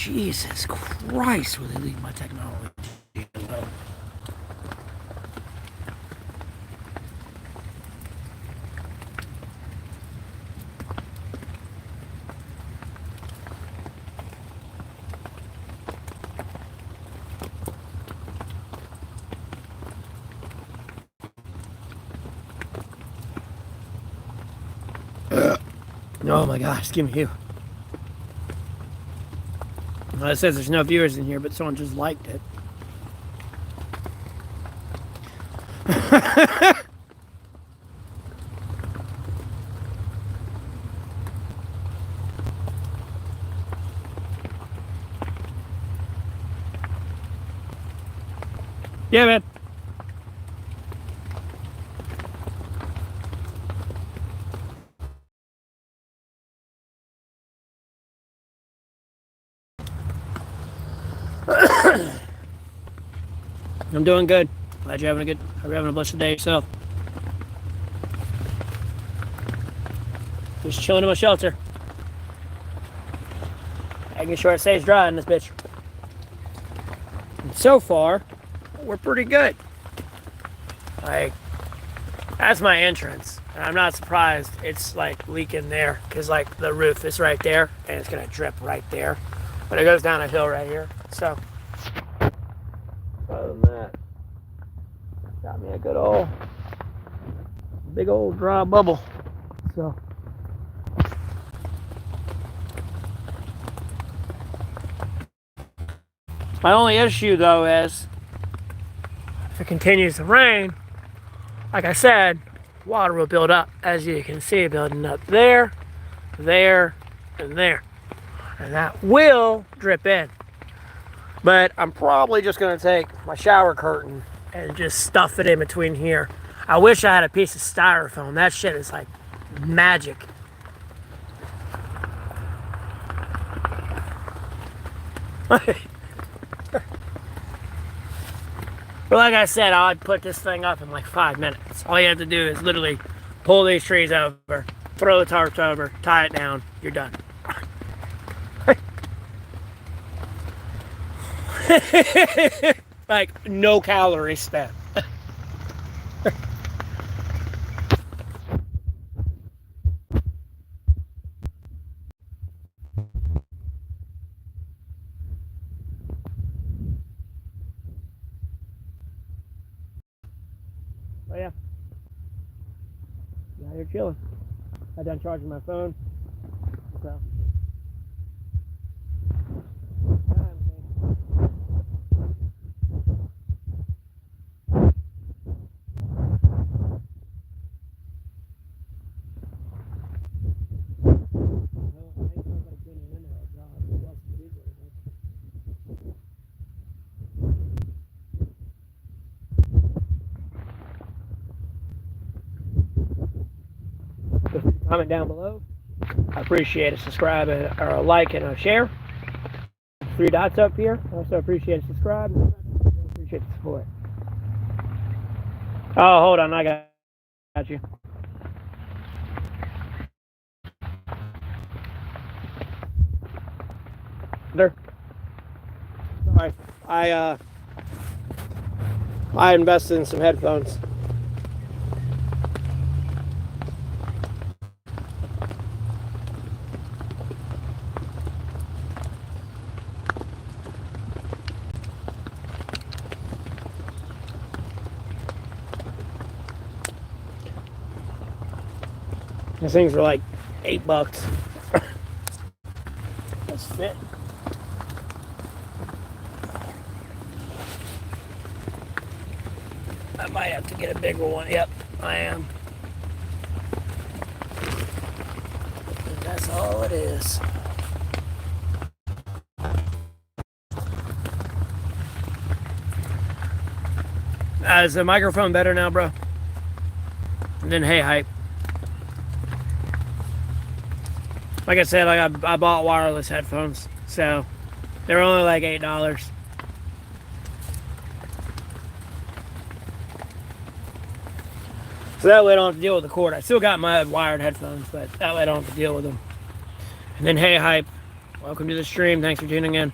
Jesus Christ, will they leave my technology alone? Oh my gosh, give me you. Well, it says there's no viewers in here, but someone just liked it. Yeah, man. I'm doing good. Glad you're having a blessed day yourself. Just chilling in my shelter. Making sure it stays dry in this bitch. And so far, we're pretty good. Like, that's my entrance. And I'm not surprised it's like leaking there. Because like the roof is right there and it's gonna drip right there. But it goes down a hill right here. So other than that, got me a good old big old dry bubble. So my only issue though is if it continues to rain, like I said, water will build up, as you can see, building up there, there, and there. And that will drip in. But I'm probably just gonna take my shower curtain and just stuff it in between here. I wish I had a piece of styrofoam. That shit is like magic. But like I said, I'd put this thing up in like 5 minutes. All you have to do is literally pull these trees over, throw the tarps over, tie it down, you're done. Like, no calories spent. Oh yeah. Now you're chilling. I done charging my phone. So. Comment down below. I appreciate a subscribe or a like and a share. 3 dots up here. Also appreciate a subscribe. Appreciate the support. Oh, hold on. I got you. There. Sorry. I invested in some headphones. These things were like $8. Let's fit. I might have to get a bigger one. Yep, I am. And that's all it is. Is the microphone better now, bro? And then hey, hype. Like I said, like I bought wireless headphones, so they're only like $8. So that way I don't have to deal with the cord. I still got my wired headphones, but that way I don't have to deal with them. And then hey hype, Welcome to the stream. Thanks for tuning in.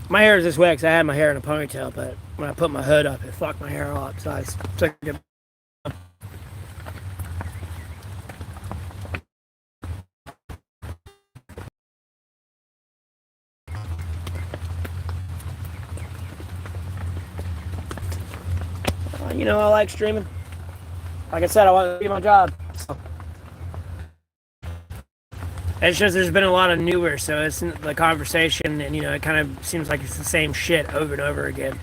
My hair is this way because I had my hair in a ponytail, but when I put my hood up, it fucked my hair up, so I took it. You know, I like streaming. Like I said, I want to do my job. So. It's just there's been a lot of newer, so it's the conversation, and you know, it kind of seems like it's the same shit over and over again.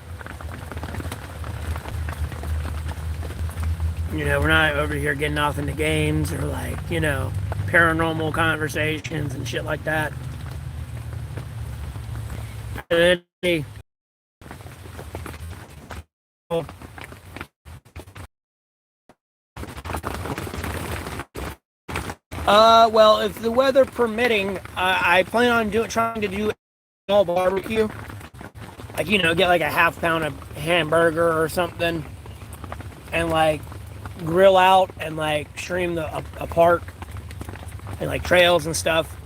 You know, we're not over here getting off into games or like, you know, paranormal conversations and shit like that. Well, if the weather permitting, I plan on trying to do all barbecue. Like, you know, get like a half pound of hamburger or something, and like grill out and like stream a park and like trails and stuff.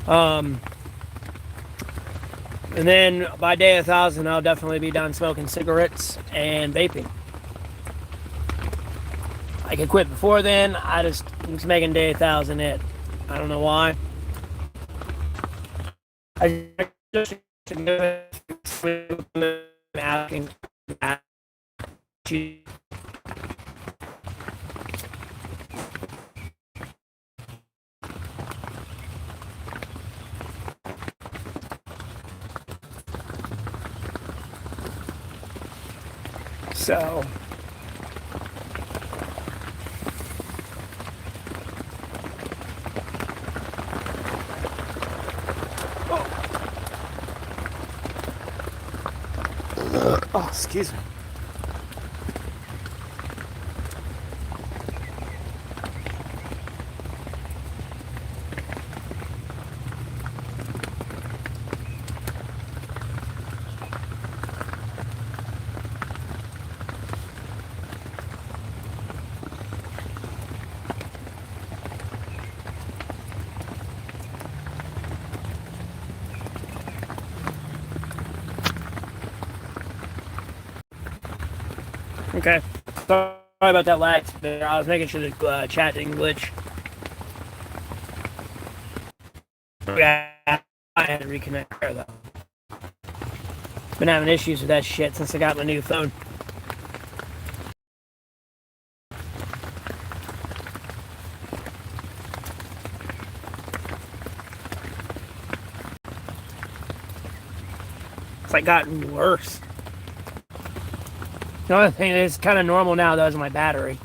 And then by day 1,000, I'll definitely be done smoking cigarettes and vaping. I could quit before then. I'm just making day 1,000 it. I don't know why. I just asking. So. Oh, excuse me. Okay. Sorry about that lag there. I was making sure the chat didn't glitch. Yeah, I had to reconnect there though. Been having issues with that shit since I got my new phone. It's like gotten worse. The only thing that's kind of normal now, though, is my battery.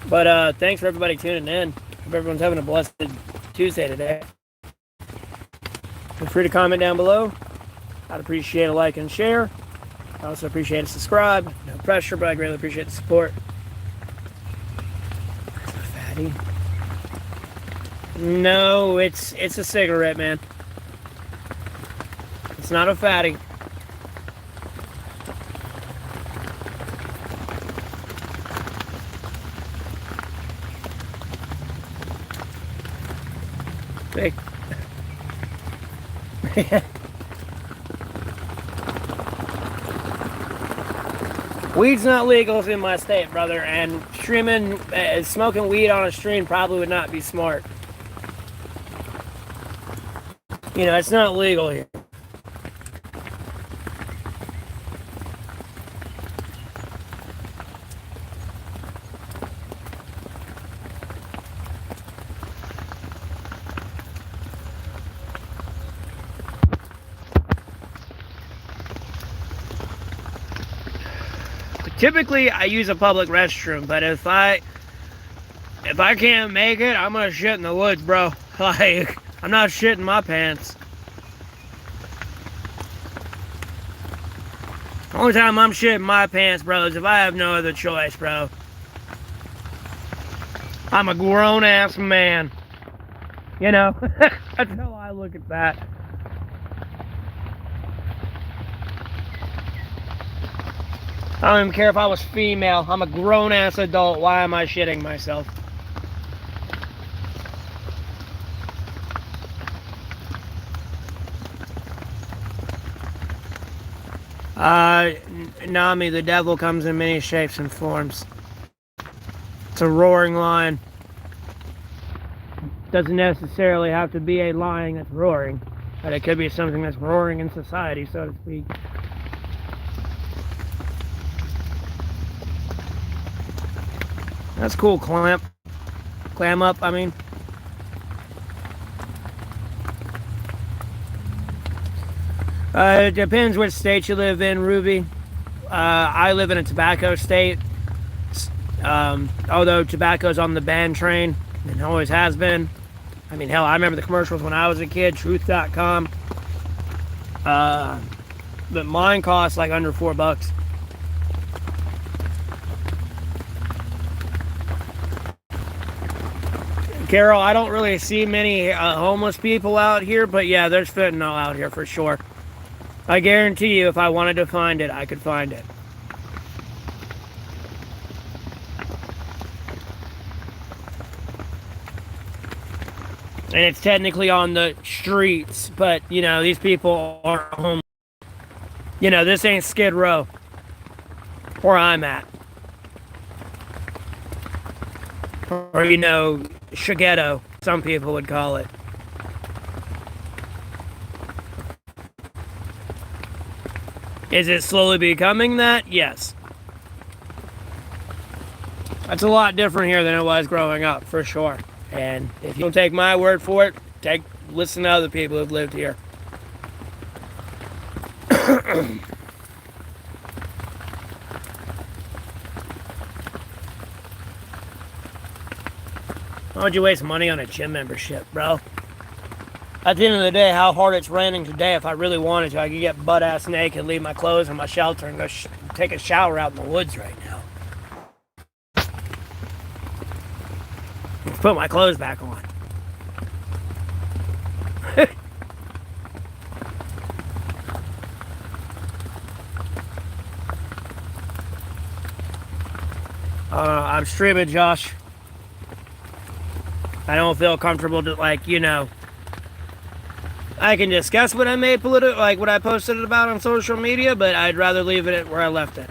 But thanks for everybody tuning in. Hope everyone's having a blessed Tuesday today. Feel free to comment down below. I'd appreciate a like and share. I also appreciate a subscribe. No pressure, but I greatly appreciate the support. It's a fatty. No, it's a cigarette, man. It's not a fatty. Big. Weed's not legal in my state, brother, and smoking weed on a stream probably would not be smart. You know, it's not legal here. Typically, I use a public restroom, but if I can't make it, I'm gonna shit in the woods, bro. Like, I'm not shitting my pants. The only time I'm shitting my pants, bro, is if I have no other choice, bro. I'm a grown-ass man. You know? That's how I look at that. I don't even care if I was female. I'm a grown-ass adult. Why am I shitting myself? Nami, the devil comes in many shapes and forms. It's a roaring lion. Doesn't necessarily have to be a lion that's roaring, but it could be something that's roaring in society, so to speak. That's cool, clam up, I mean. It depends which state you live in, Ruby. I live in a tobacco state. Although tobacco's on the ban train, and always has been. I mean, hell, I remember the commercials when I was a kid, truth.com. But mine costs like under $4. Carol, I don't really see many homeless people out here, but yeah, there's fentanyl out here for sure. I guarantee you, if I wanted to find it, I could find it. And it's technically on the streets, but, you know, these people are homeless. You know, this ain't Skid Row, where I'm at. Or, you know, Shigeto, some people would call it. Is it slowly becoming that? Yes. That's a lot different here than it was growing up, for sure. And if you don't take my word for it, listen to other people who've lived here. Why would you waste money on a gym membership, bro? At the end of the day, how hard it's raining today, if I really wanted to, I could get butt-ass naked, leave my clothes in my shelter, and go take a shower out in the woods right now. Let's put my clothes back on. I'm streaming, Josh. I don't feel comfortable to, like, you know, I can discuss what I made like what I posted about on social media, but I'd rather leave it at where I left it.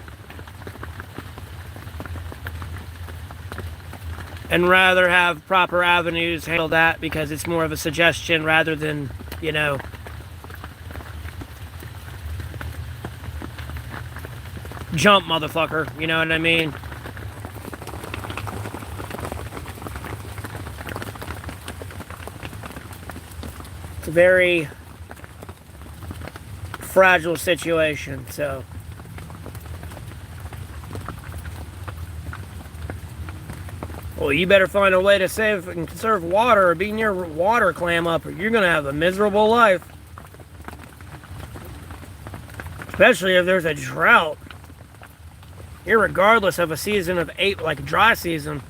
And rather have proper avenues handle that, because it's more of a suggestion rather than, you know, jump, motherfucker. You know what I mean? It's a very fragile situation, so. Well, you better find a way to save and conserve water, or be near water, clam up, or you're going to have a miserable life. Especially if there's a drought. Irregardless of a season of 8, like a dry season.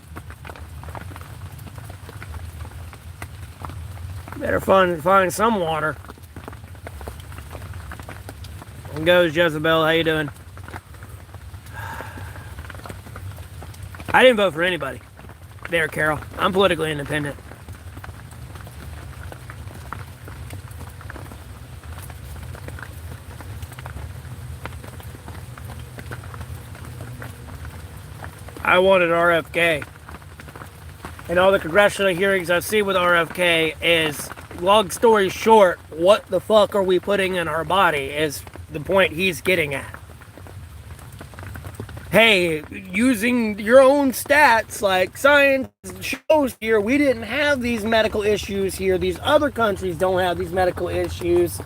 Better find some water. How goes, Jezebel? How you doing? I didn't vote for anybody. There, Carol. I'm politically independent. I wanted RFK. And all the congressional hearings I see with RFK is, long story short, what the fuck are we putting in our body is the point he's getting at. Hey, using your own stats, like science shows here, we didn't have these medical issues here. These other countries don't have these medical issues.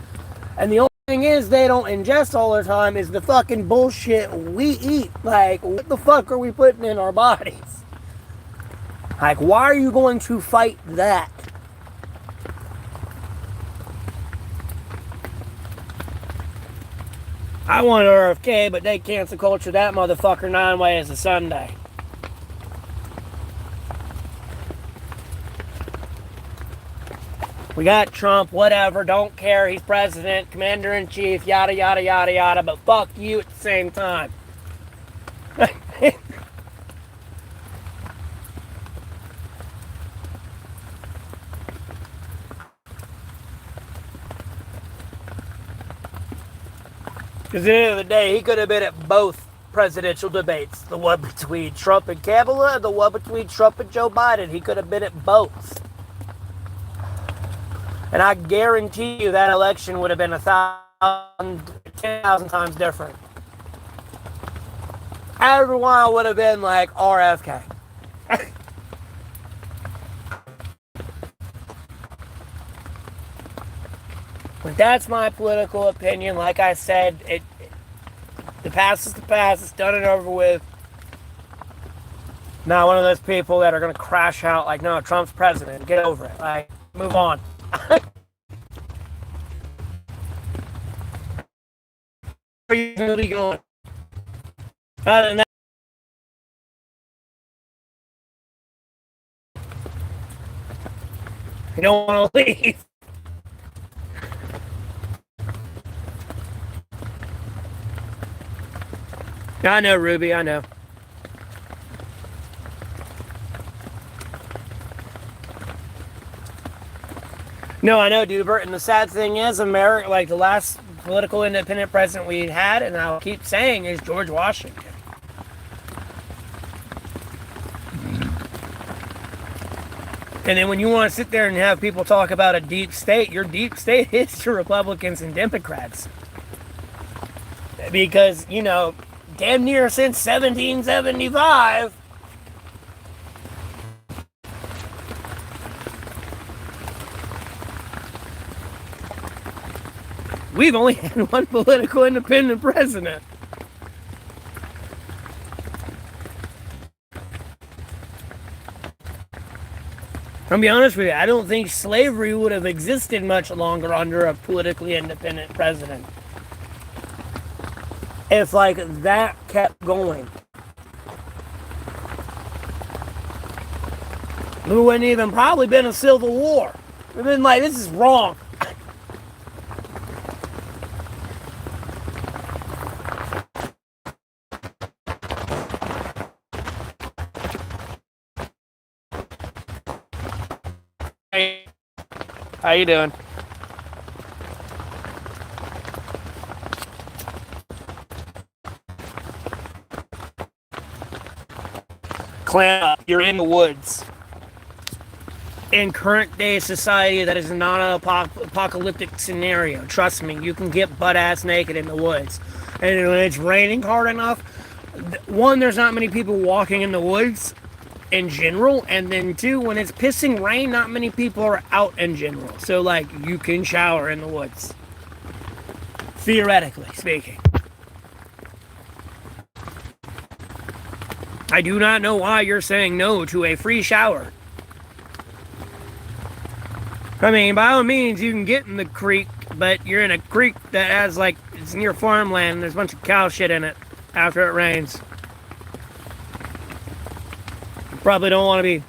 And the only thing is they don't ingest all the time is the fucking bullshit we eat. Like, what the fuck are we putting in our bodies? Like, why are you going to fight that? I want RFK, but they cancel culture that motherfucker 9 ways a Sunday. We got Trump, whatever, don't care, he's president, commander-in-chief, yada, yada, yada, yada, but fuck you at the same time. Because at the end of the day, he could have been at both presidential debates. The one between Trump and Kamala and the one between Trump and Joe Biden. He could have been at both. And I guarantee you that election would have been 10,000 times different. Everyone would have been like RFK. But that's my political opinion. Like I said, the past is the past. It's done and over with. Not one of those people that are going to crash out like, no, Trump's president. Get over it. Like, move on. Where are you really going? Other than that, you don't want to leave. I know, Ruby, I know. No, I know, Dubert, and the sad thing is, America, like the last political independent president we had, and I'll keep saying, is George Washington. And then when you want to sit there and have people talk about a deep state, your deep state is to Republicans and Democrats. Because, you know, damn near since 1775, we've only had one political independent president. I'll be honest with you, I don't think slavery would have existed much longer under a politically independent president. If, like, that kept going. There wouldn't even probably been a civil war. It would have been like, this is wrong. Hey, how you doing? Clam up, you're in the woods. In current day society, that is not an apocalyptic scenario. Trust me, you can get butt-ass naked in the woods. And when it's raining hard enough, one, there's not many people walking in the woods in general, and then two, when it's pissing rain, not many people are out in general. So, like, you can shower in the woods. Theoretically speaking. I do not know why you're saying no to a free shower. I mean, by all means, you can get in the creek, but you're in a creek that has, like, it's near farmland, and there's a bunch of cow shit in it after it rains. You probably don't want to be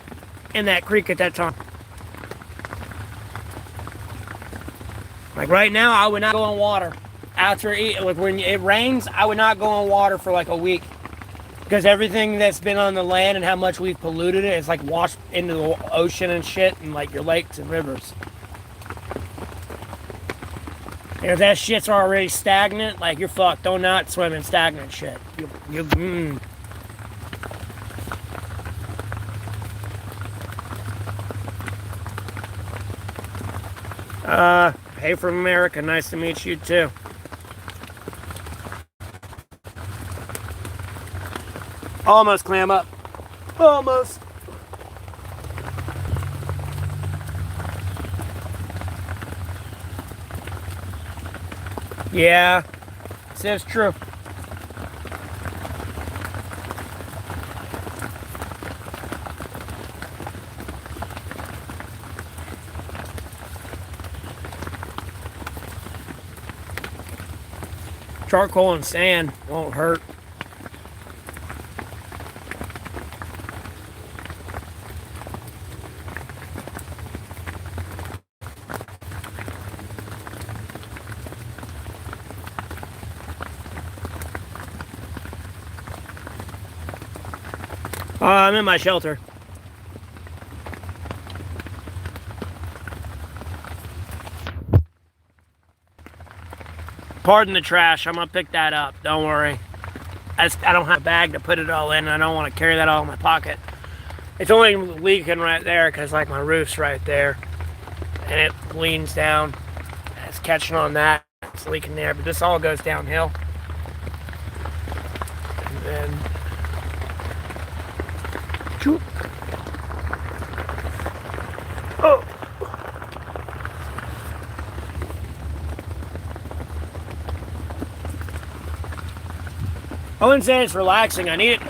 in that creek at that time. Like, right now, I would not go in water. Like, when it rains, I would not go in water for, like, a week. Because everything that's been on the land and how much we've polluted it, it's like washed into the ocean and shit, and like your lakes and rivers. And if that shit's already stagnant, like, you're fucked. Don't not swim in stagnant shit. Hey from America, nice to meet you too. Almost, clam up. Almost. Yeah, this is true. Charcoal and sand won't hurt. I'm in my shelter. Pardon the trash. I'm going to pick that up. Don't worry. I don't have a bag to put it all in. I don't want to carry that all in my pocket. It's only leaking right there because like my roof's right there. And it leans down. It's catching on that. It's leaking there. But this all goes downhill. And then... Oh! I wouldn't say it's relaxing. I need it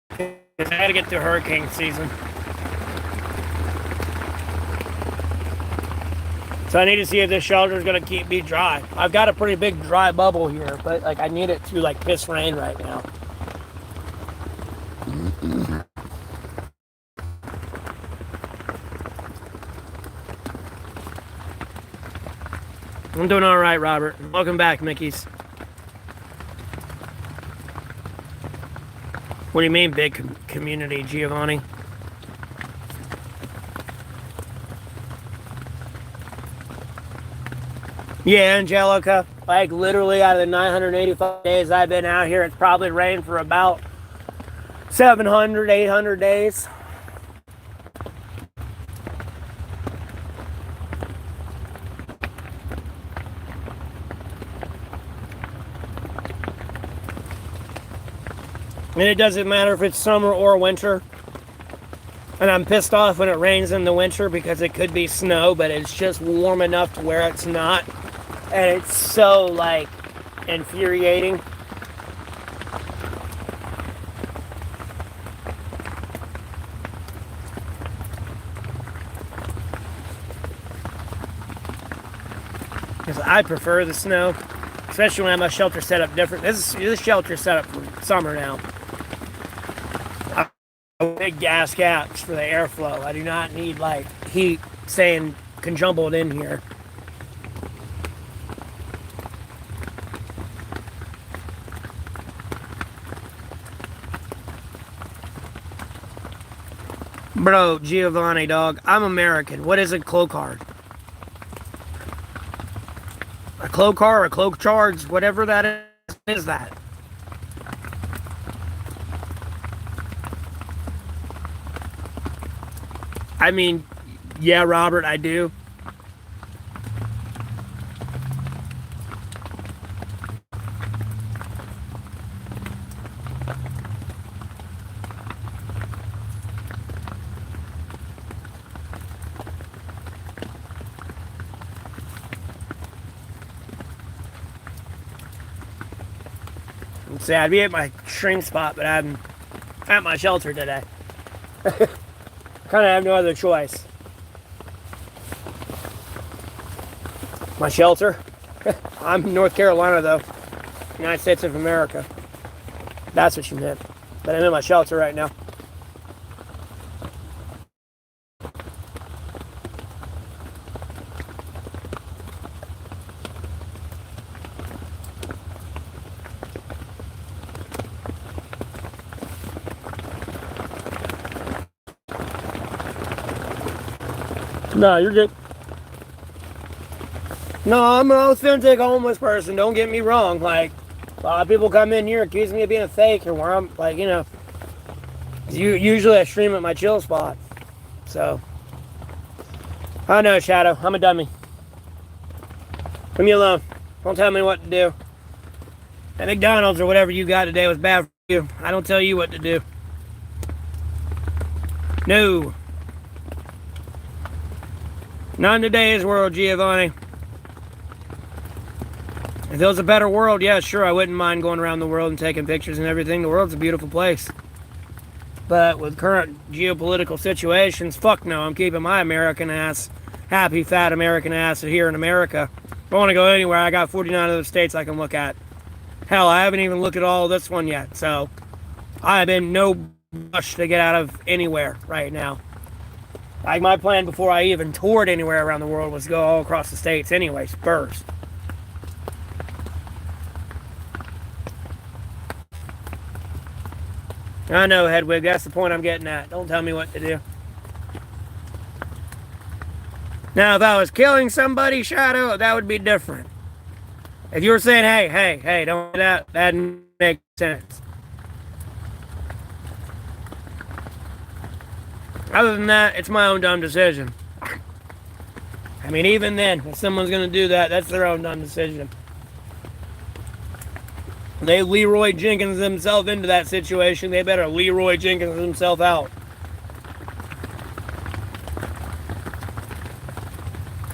because I got to get through hurricane season. So I need to see if this shelter is going to keep me dry. I've got a pretty big dry bubble here, but like I need it to like piss rain right now. I'm doing all right, Robert. Welcome back, Mickey's. What do you mean, big community, Giovanni? Yeah, Angelica. Like, literally out of the 985 days I've been out here, it's probably rained for about 700, 800 days. And it doesn't matter if it's summer or winter. And I'm pissed off when it rains in the winter because it could be snow, but it's just warm enough to where it's not. And it's so, like, infuriating. Because I prefer the snow, especially when I have my shelter set up different. This shelter set up for summer now. Big gas caps for the airflow. I do not need like heat staying conjumbled in here. Bro, Giovanni, dog, I'm American. What is a cloak card? A cloak card or a cloak charge, whatever that is that? I mean, yeah, Robert, I do. See, I'd be at my shrink spot, but I'm at my shelter today. Kind of have no other choice. My shelter? I'm in North Carolina, though. United States of America. That's what you meant. But I'm in my shelter right now. No, you're good. No, I'm an authentic homeless person. Don't get me wrong. Like, a lot of people come in here accusing me of being a fake, and where I'm like, you know, usually I stream at my chill spot. So, I know, Shadow. I'm a dummy. Leave me alone. Don't tell me what to do. That McDonald's or whatever you got today was bad for you. I don't tell you what to do. No. Not in today's world, Giovanni. If it was a better world, yeah, sure, I wouldn't mind going around the world and taking pictures and everything. The world's a beautiful place. But with current geopolitical situations, fuck no, I'm keeping my American ass, happy, fat American ass here in America. If I want to go anywhere, I got 49 other states I can look at. Hell, I haven't even looked at all of this one yet, so I have been no rush to get out of anywhere right now. Like, my plan before I even toured anywhere around the world was to go all across the states anyways, first. I know, Hedwig, that's the point I'm getting at. Don't tell me what to do. Now, if I was killing somebody, Shadow, that would be different. If you were saying, hey, don't do that, that'd make sense. Other than that, it's my own dumb decision. I mean, even then, if someone's going to do that, that's their own dumb decision. They Leroy Jenkins themselves into that situation. They better Leroy Jenkins themselves out.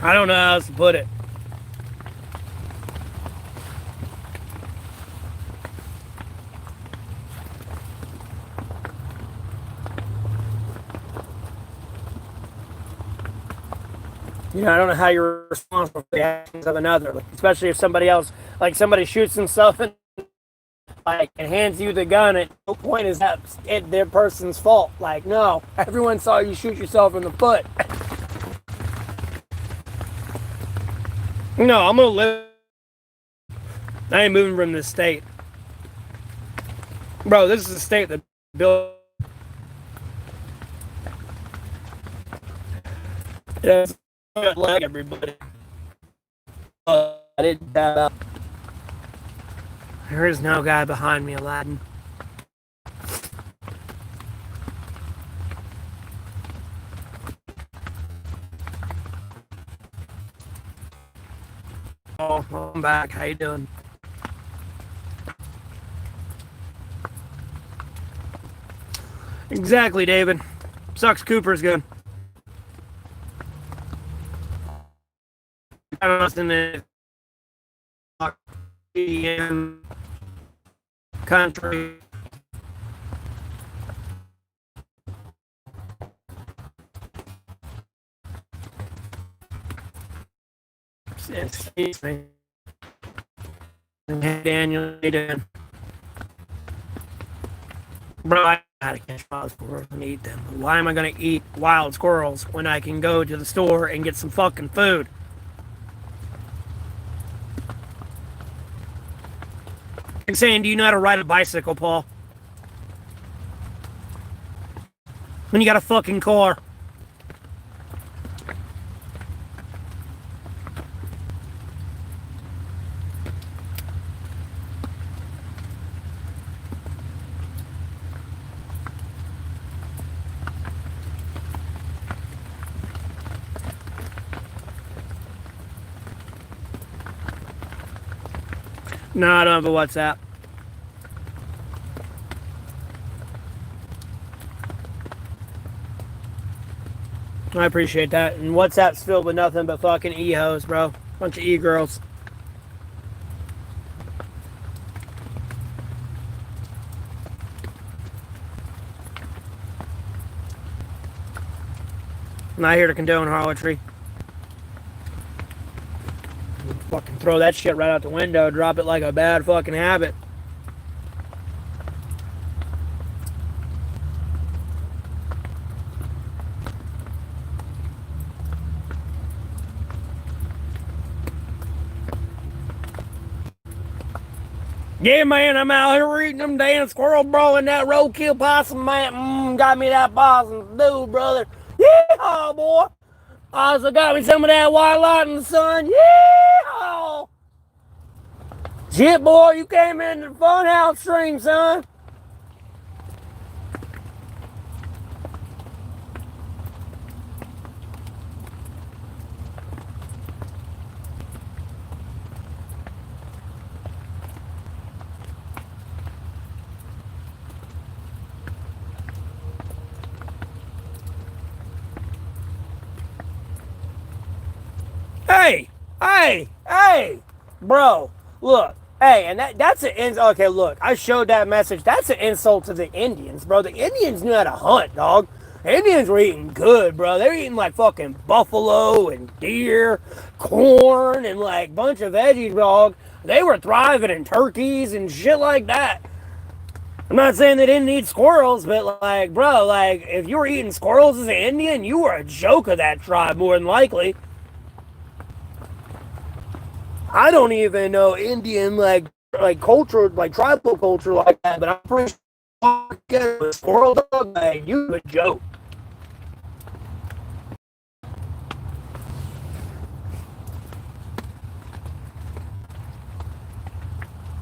I don't know how else to put it. You know, I don't know how you're responsible for the actions of another, especially if somebody else, like somebody shoots himself and hands you the gun. At no point is that their person's fault. Like, no, everyone saw you shoot yourself in the foot. No, I'm gonna live. I ain't moving from this state, bro. This is a state that built. It has like everybody. I didn't tap out. There is no guy behind me, Aladdin. Oh, I'm back. How you doing? Exactly, David. Sucks Cooper's good. I don't know in country. Excuse me. Daniel, bro, I gotta catch wild squirrels and eat them. Why am I gonna eat wild squirrels when I can go to the store and get some fucking food? I'm saying, do you know how to ride a bicycle, Paul? When you got a fucking car. No, I don't have a WhatsApp. I appreciate that. And WhatsApp's filled with nothing but fucking e-hoes, bro. Bunch of e-girls. I'm not here to condone harlotry. Fucking throw that shit right out the window, drop it like a bad fucking habit. Yeah, man, I'm out here eating them damn squirrel, bro, and that roadkill possum, man. Got me that possum, dude, brother. Yeah, boy. Also got me some of that white light in the sun. Yeah. Shit, boy, you came into the funhouse stream, son. Hey, bro, Look, hey, and that's an insult. Okay, look, I showed that message. That's an insult to the Indians, bro. The Indians knew how to hunt, dog. The Indians were eating good, bro. They were eating like fucking buffalo and deer, corn, and like bunch of veggies, dog. They were thriving in turkeys and shit like that. I'm not saying they didn't eat squirrels, but like, bro, like if you were eating squirrels as an Indian, you were a joke of that tribe more than likely. I don't even know Indian like culture, like tribal culture like that, but I'm pretty sure with squirrel dog, like you a joke.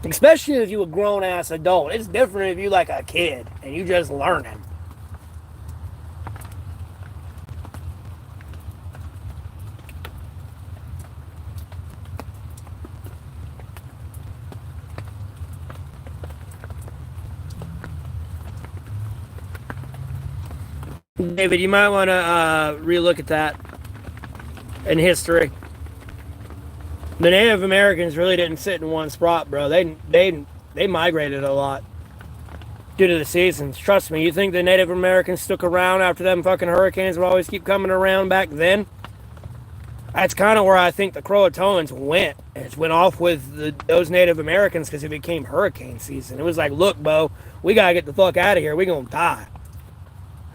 Especially if you a grown ass adult. It's different if you like a kid and you just learning. David, you might want to relook at that in history. The Native Americans really didn't sit in one spot, bro. They migrated a lot due to the seasons. Trust me, you think the Native Americans stuck around after them fucking hurricanes would always keep coming around back then? That's kind of where I think the Croatoans went. It went off with those Native Americans because it became hurricane season. It was like, look, Bo, we gotta get the fuck out of here. We gonna die.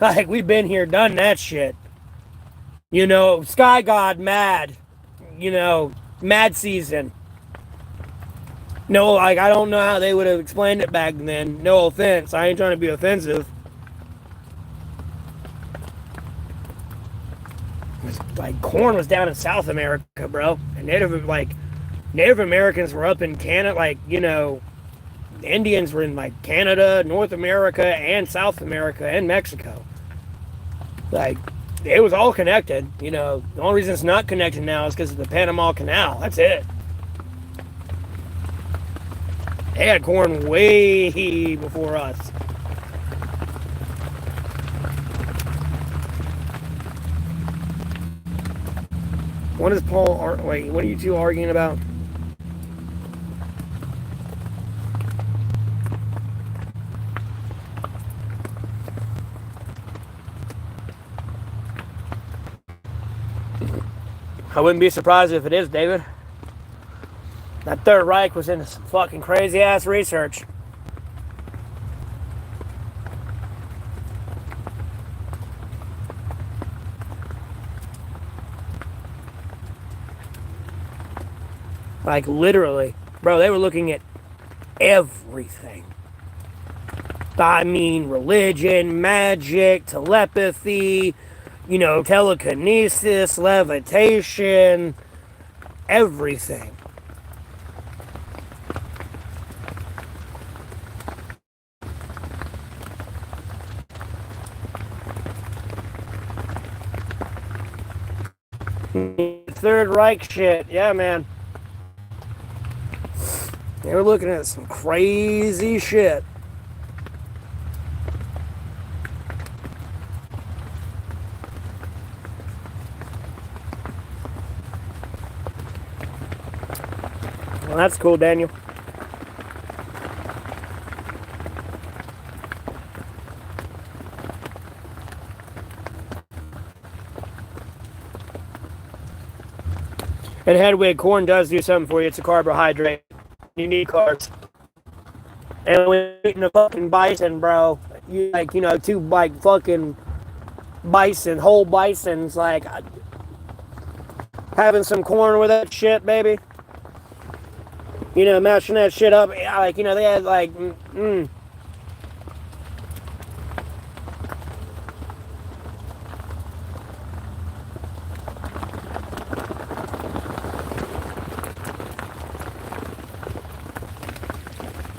Like, we've been here, done that shit. You know, Sky God mad. You know, mad season. No, like, I don't know how they would have explained it back then. No offense. I ain't trying to be offensive. Like, corn was down in South America, bro. And Native Americans were up in Canada, like, you know, the Indians were in, like, Canada, North America, and South America, and Mexico. Like, it was all connected. You know, the only reason it's not connected now is because of the Panama Canal. That's it. They had corn way before us. What is wait, what are you two arguing about? I wouldn't be surprised if it is, David. That Third Reich was into some fucking crazy ass research. Like, literally. Bro, they were looking at everything. I mean, religion, magic, telepathy, you know, telekinesis, levitation, everything. Third Reich shit, yeah, man. They were looking at some crazy shit. Well, that's cool, Daniel. And Hedwig, corn does do something for you. It's a carbohydrate. You need carbs. And when you're eating a fucking bison, bro, you like, you know, two like fucking bison, whole bisons, like having some corn with that shit, baby. You know, mashing that shit up, like, you know, they had like,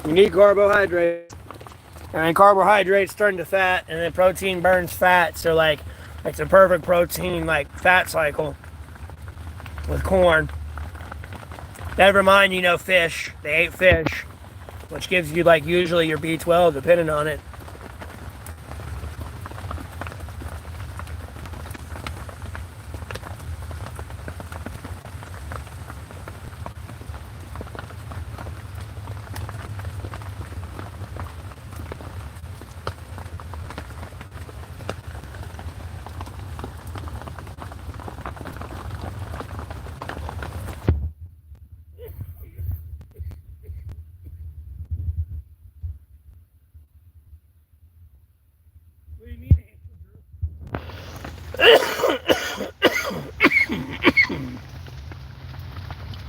You need carbohydrates. And carbohydrates turn to fat, and then protein burns fat. So, like, it's a perfect protein, like, fat cycle with corn. Never mind, you know, fish. They ate fish, which gives you, like, usually your B12, depending on it.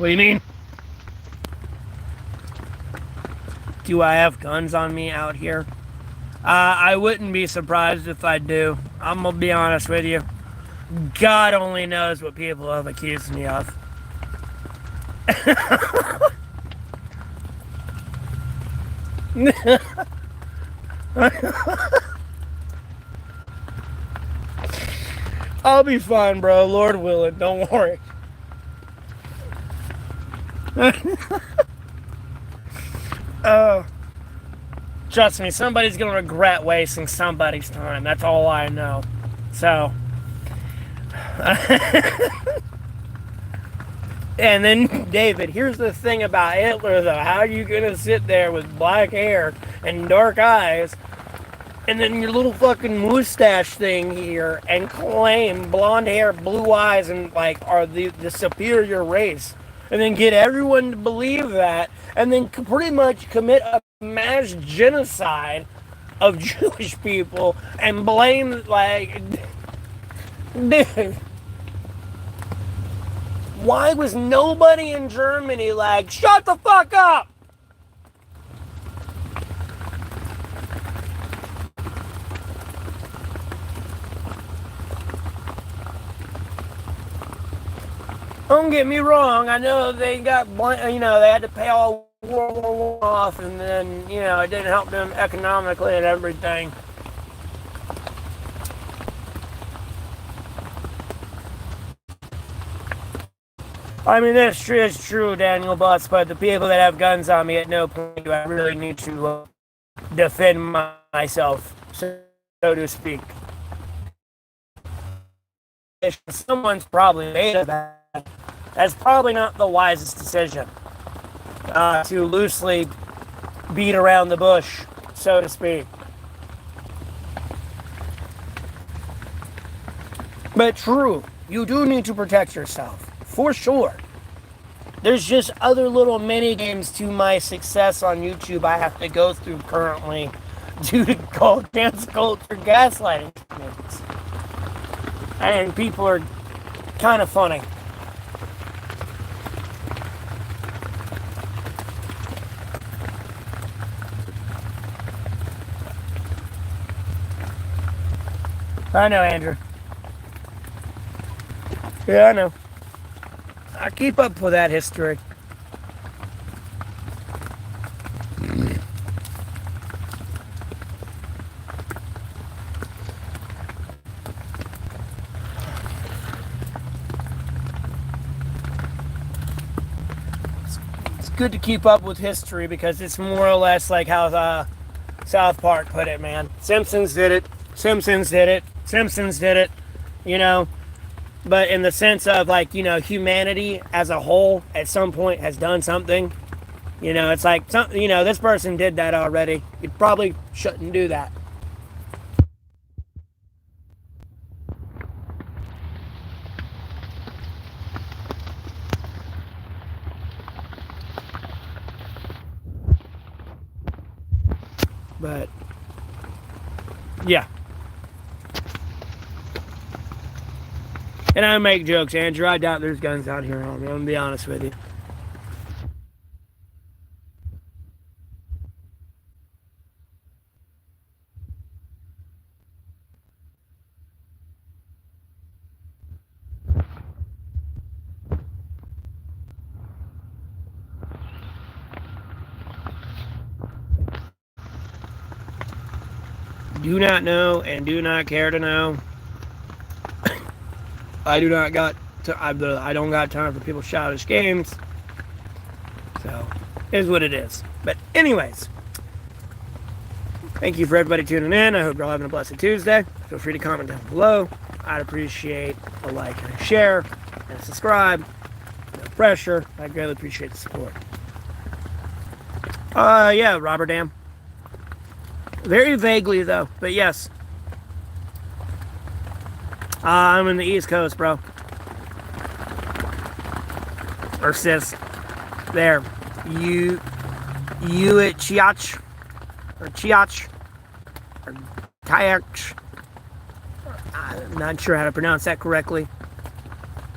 What do you mean? Do I have guns on me out here? I wouldn't be surprised if I do. I'm gonna be honest with you. God only knows what people have accused me of. I'll be fine, bro. Lord willing, don't worry. Trust me, somebody's gonna regret wasting somebody's time. That's all I know. So, and then David, here's the thing about Hitler, though. How are you gonna sit there with black hair and dark eyes, and then your little fucking mustache thing here, and claim blonde hair, blue eyes, and like are the superior race, and then get everyone to believe that, and then pretty much commit a mass genocide of Jewish people and blame, like, dude, why was nobody in Germany like, shut the fuck up? Don't get me wrong, I know they got, they had to pay all World War I off, and then, it didn't help them economically and everything. I mean, this is true, Daniel Butts, but the people that have guns on me, at no point do I really need to defend myself, so to speak. If someone's probably made of that, that's probably not the wisest decision. To loosely beat around the bush, so to speak. But true, you do need to protect yourself, for sure. There's just other little mini games to my success on YouTube I have to go through currently due to cancel culture gaslighting techniques. And people are kind of funny. I know, Andrew. Yeah, I know. I keep up with that history. It's good to keep up with history because it's more or less like how South Park put it, man. Simpsons did it. Simpsons did it. Simpsons did it, but in the sense of like, humanity as a whole at some point has done something, it's like, this person did that already. You probably shouldn't do that. But, yeah. And I make jokes, Andrew. I doubt there's guns out here on me. I'm going to be honest with you. Do not know and do not care to know. I don't got time for people's childish games. So, it is what it is. But anyways, thank you for everybody tuning in. I hope you're all having a blessed Tuesday. Feel free to comment down below. I'd appreciate a like and a share and a subscribe. No pressure. I greatly appreciate the support. Yeah, Robert Dam. Very vaguely though, but yes. I'm in the East Coast, bro. Or sis. There. You at Chiach. Or Chiach. Or Kayach. I'm not sure how to pronounce that correctly.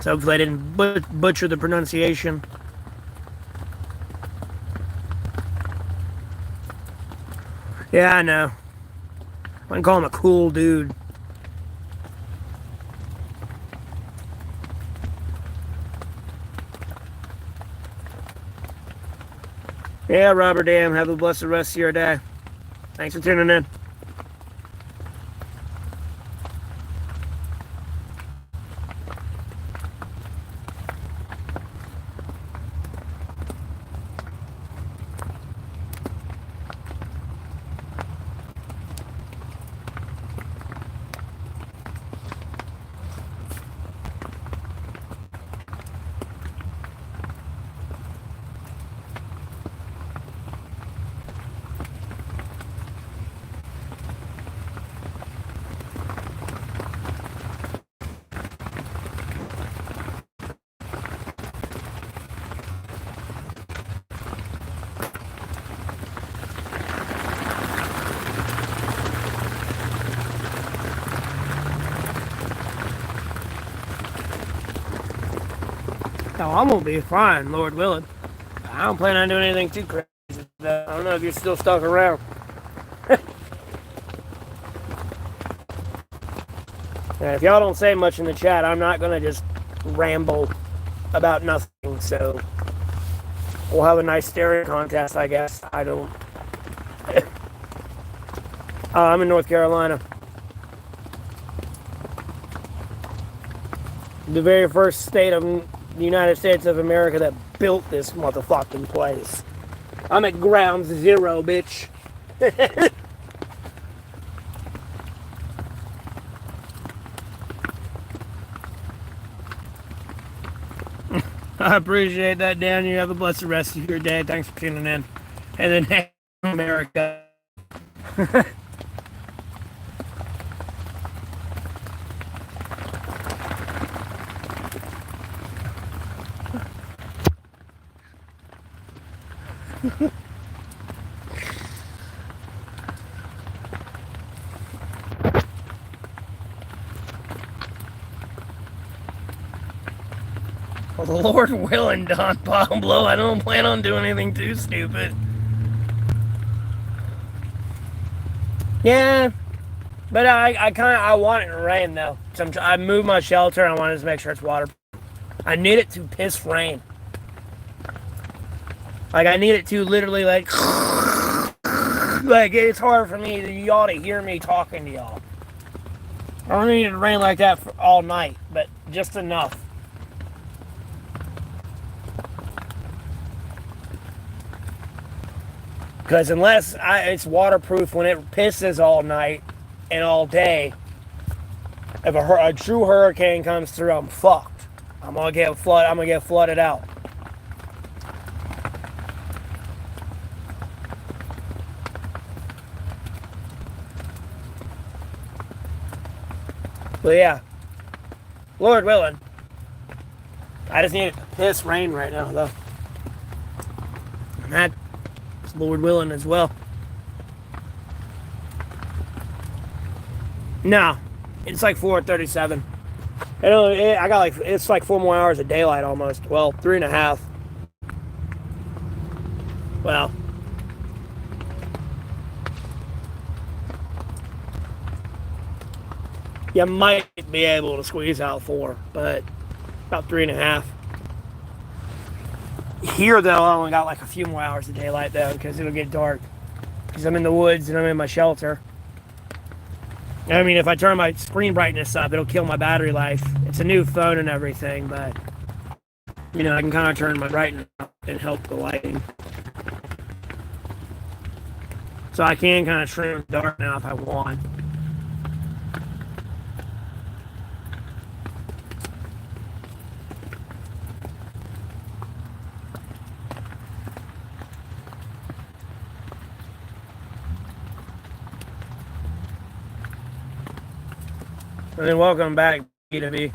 So hopefully I didn't butcher the pronunciation. Yeah, I know. I wouldn't call him a cool dude. Yeah, Robert Dam, have a blessed rest of your day. Thanks for tuning in. Oh, I'm gonna be fine, Lord willing. I don't plan on doing anything too crazy. I don't know if you're still stuck around. And if y'all don't say much in the chat, I'm not gonna just ramble about nothing. So we'll have a nice staring contest, I guess. I don't. I'm in North Carolina. The very first state of the United States of America that built this motherfucking place. I'm at ground zero, bitch. I appreciate that, Dan. You have a blessed rest of your day. Thanks for tuning in. And then, hey, America. Lord willing, Don Pablo, I don't plan on doing anything too stupid. Yeah, but I want it to rain though. So I moved my shelter and I wanted to make sure it's water. I need it to piss rain. Like I need it to literally like it's hard for y'all to hear me talking to y'all. I don't need it to rain like that for all night, but just enough. Because unless it's waterproof when it pisses all night and all day, if a true hurricane comes through, I'm fucked. I'm gonna get flooded out. But yeah, Lord willing, I just need it to piss rain right now though, and that. Lord willing as well. No, it's like 4:37. I got it's like 4 more hours of daylight almost. Well, 3.5. Well, you might be able to squeeze out 4, but about 3.5. Here, though, I only got like a few more hours of daylight, though, because it'll get dark. Because I'm in the woods and I'm in my shelter. I mean, if I turn my screen brightness up, it'll kill my battery life. It's a new phone and everything, but, you know, I can kind of turn my brightness up and help the lighting. So I can kind of trim the dark now if I want. And then welcome back, B2B.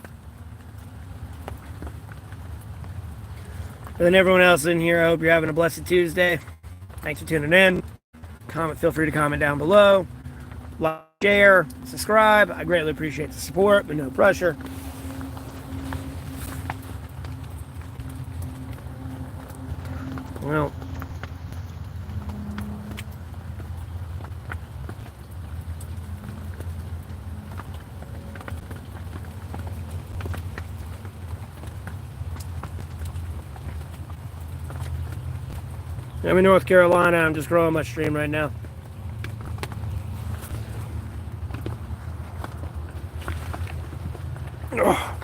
And then everyone else in here, I hope you're having a blessed Tuesday. Thanks for tuning in. Feel free to comment down below. Like, share, subscribe. I greatly appreciate the support, but no pressure. Well, I'm in North Carolina. I'm just growing my stream right now. Ugh.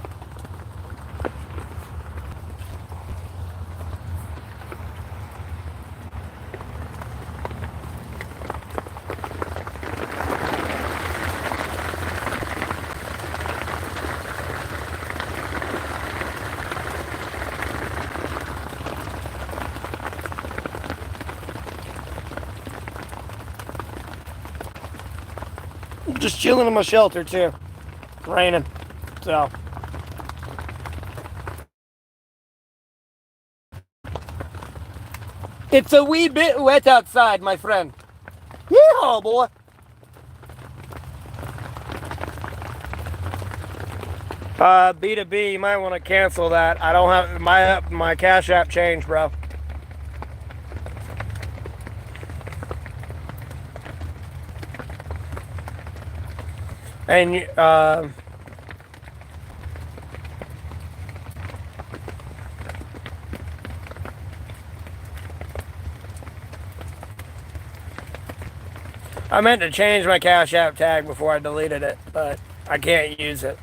Just chilling in my shelter too. It's raining, so. It's a wee bit wet outside, my friend. Yeehaw, boy. B2B, you might want to cancel that. I don't have my Cash App changed, bro. And I meant to change my Cash App tag before I deleted it, but I can't use it.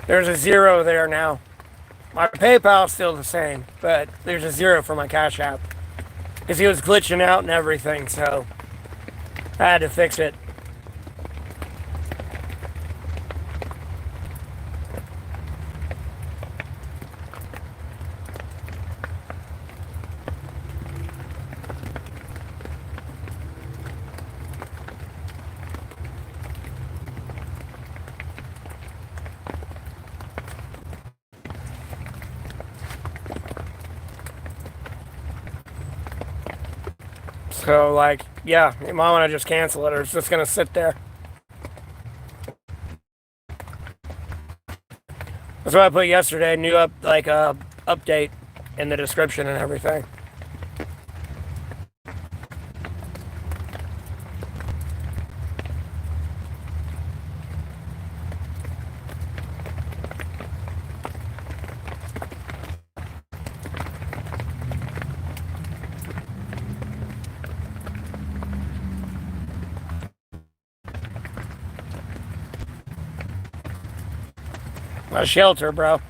There's a 0 there now. My PayPal's still the same, but there's a 0 for my Cash App. Because he was glitching out and everything, so I had to fix it. So, like, yeah, you might want to just cancel it, or it's just going to sit there. That's what I put yesterday, new update in the description and everything. A shelter, bro.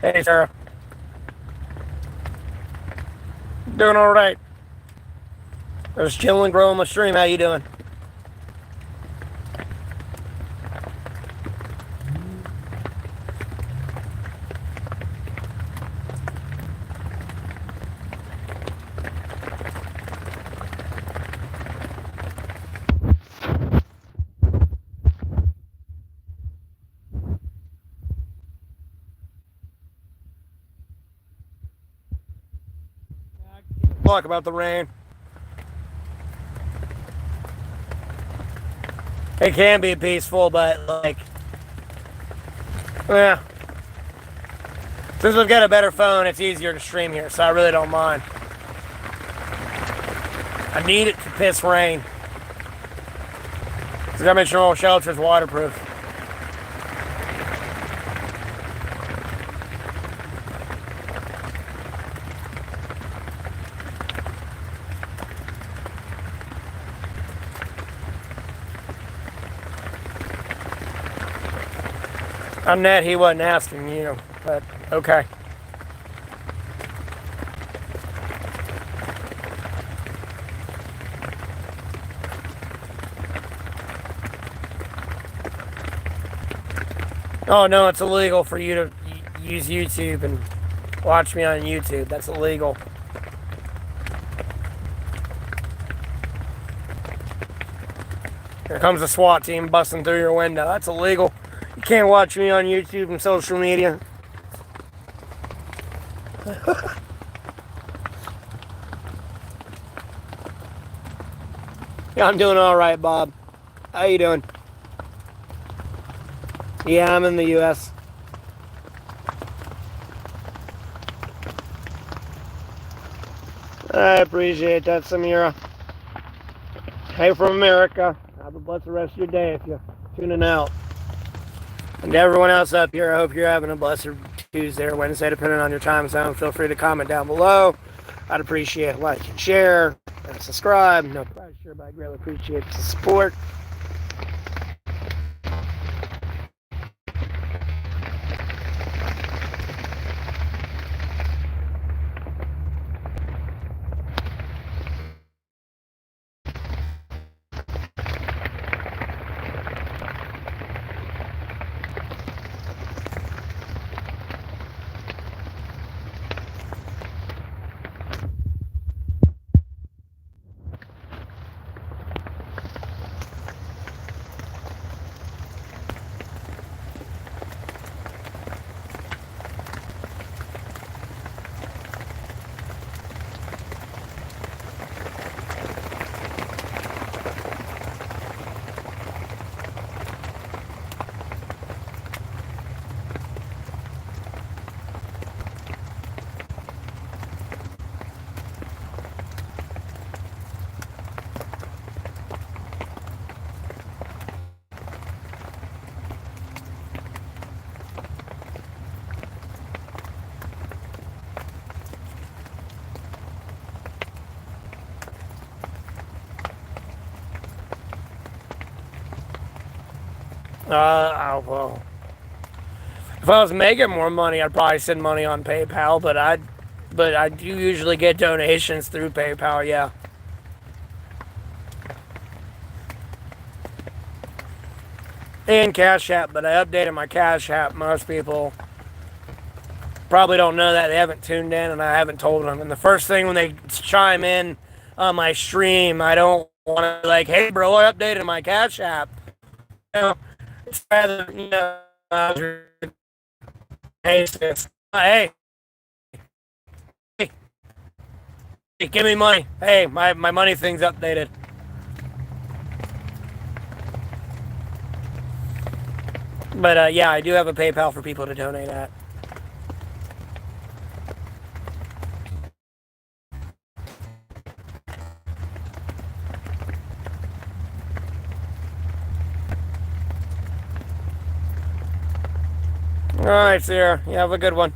Hey, Sarah. Doing all right. Just chilling, growing my stream. How you doing? Talk about the rain. It can be peaceful, but like, yeah. Since we've got a better phone, it's easier to stream here, so I really don't mind. I need it to piss rain. So I gotta make sure all shelter's waterproof. On that, he wasn't asking you, but okay. Oh no, it's illegal for you to use YouTube and watch me on YouTube. That's illegal. Here comes the SWAT team busting through your window. That's illegal. You can't watch me on YouTube and social media. Yeah, I'm doing all right, Bob. How you doing? Yeah, I'm in the U.S. I appreciate that, Samira. Hey, from America. Have a blessed rest of your day if you're tuning out. And to everyone else up here, I hope you're having a blessed Tuesday or Wednesday, depending on your time zone. Feel free to comment down below. I'd appreciate a like and share and subscribe. No pressure, but I greatly appreciate the support. Well, if I was making more money, I'd probably send money on PayPal, but I do usually get donations through PayPal, yeah. And Cash App, but I updated my Cash App. Most people probably don't know that. They haven't tuned in, and I haven't told them. And the first thing when they chime in on my stream, I don't want to be like, hey, bro, I updated my Cash App. You know, it's rather, hey, sis. Hey, give me money. Hey, my money thing's updated. But yeah, I do have a PayPal for people to donate at. Alright, Sarah. You have a good one.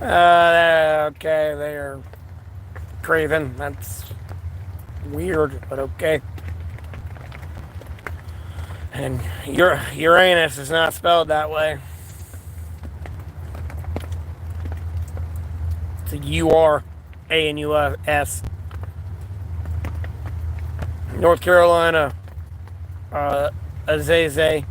Okay, they're Craven. That's weird, but okay. And Uranus is not spelled that way. It's a U-R-A-N-U-S. North Carolina. Azaze.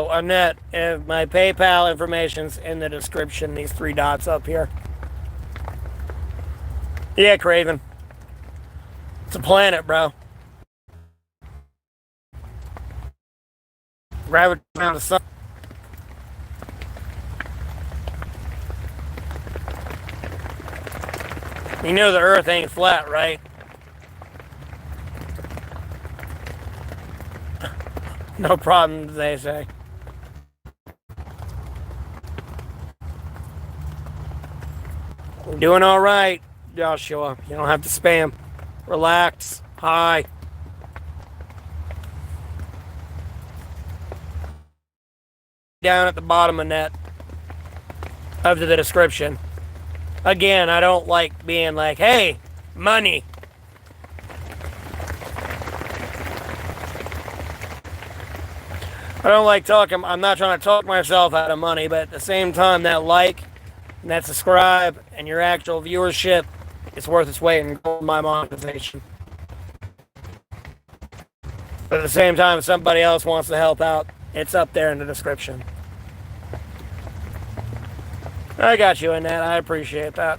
Annette, my PayPal information's in the description, these 3 dots up here. Yeah, Craven. It's a planet, bro. Gravity around the sun. You know the Earth ain't flat, right? No problem, they say. Doing all right, Joshua. You don't have to spam. Relax. Hi. Down at the bottom of the description. Again, I don't like being like, hey, money. I don't like talking. I'm not trying to talk myself out of money, but at the same time, that like and that subscribe and your actual viewership is worth its weight in gold in my monetization. But at the same time, if somebody else wants to help out, it's up there in the description. I got you in that. I appreciate that.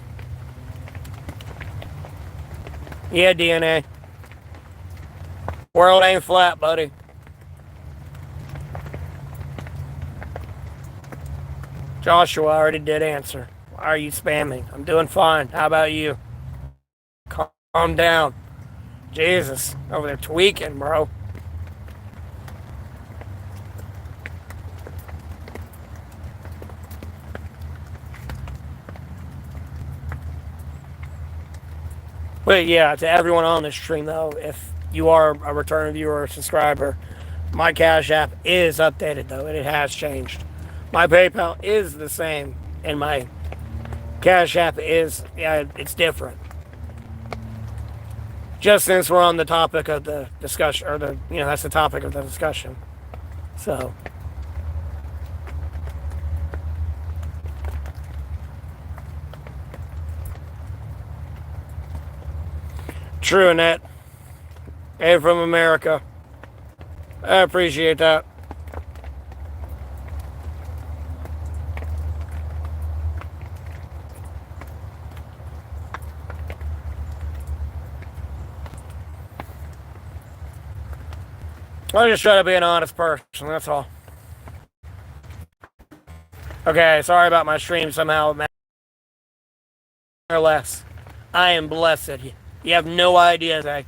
Yeah, DNA. World ain't flat, buddy. Joshua, I already did answer. Why are you spamming? I'm doing fine. How about you? Calm down. Jesus, over there tweaking, bro. But yeah, to everyone on this stream though, if you are a return viewer or subscriber, my Cash App is updated though, and it has changed. My PayPal is the same, and my Cash App is, yeah, it's different. Just since we're on the topic of the discussion, or that's the topic of the discussion. So. True, Annette. Hey, from America. I appreciate that. I just try to be an honest person, that's all. Okay, sorry about my stream somehow. Or less. I am blessed. You have no idea, Zach.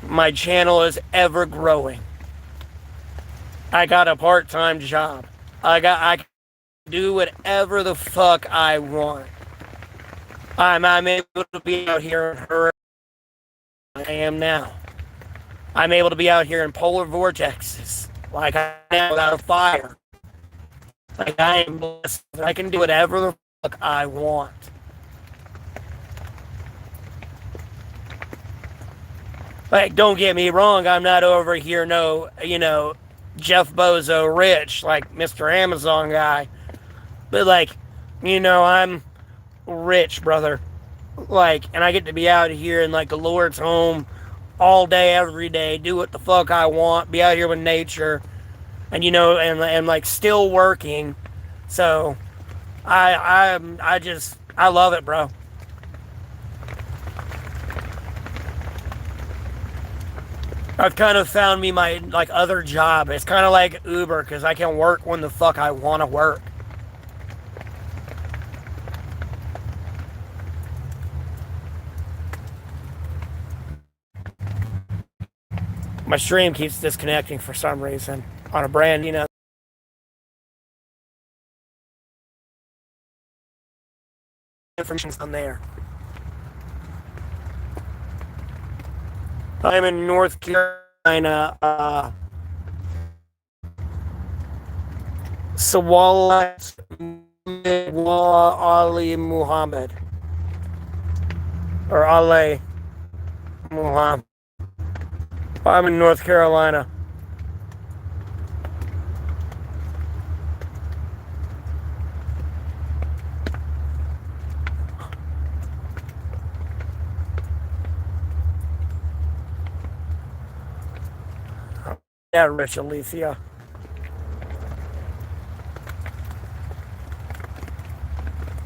My channel is ever growing. I got a part-time job. I can do whatever the fuck I want. I'm able to be out here in hurricane. I am now. I'm able to be out here in polar vortexes, like I am without a fire. Like I am blessed. I can do whatever the fuck I want. Like, don't get me wrong, I'm not over here Jeff Bozo rich, like Mr. Amazon guy. But I'm rich, brother. And I get to be out here in the Lord's home all day, every day, do what the fuck I want, be out here with nature, and still working. So I love it, bro. I've kind of found me my other job. It's kind of like Uber, because I can work when the fuck I want to work. My stream keeps disconnecting for some reason on a brand, information's on there. I'm in North Carolina, Sawalhat Ali Muhammad. Or Ali Muhammad. I'm in North Carolina. Yeah, rich Alicia.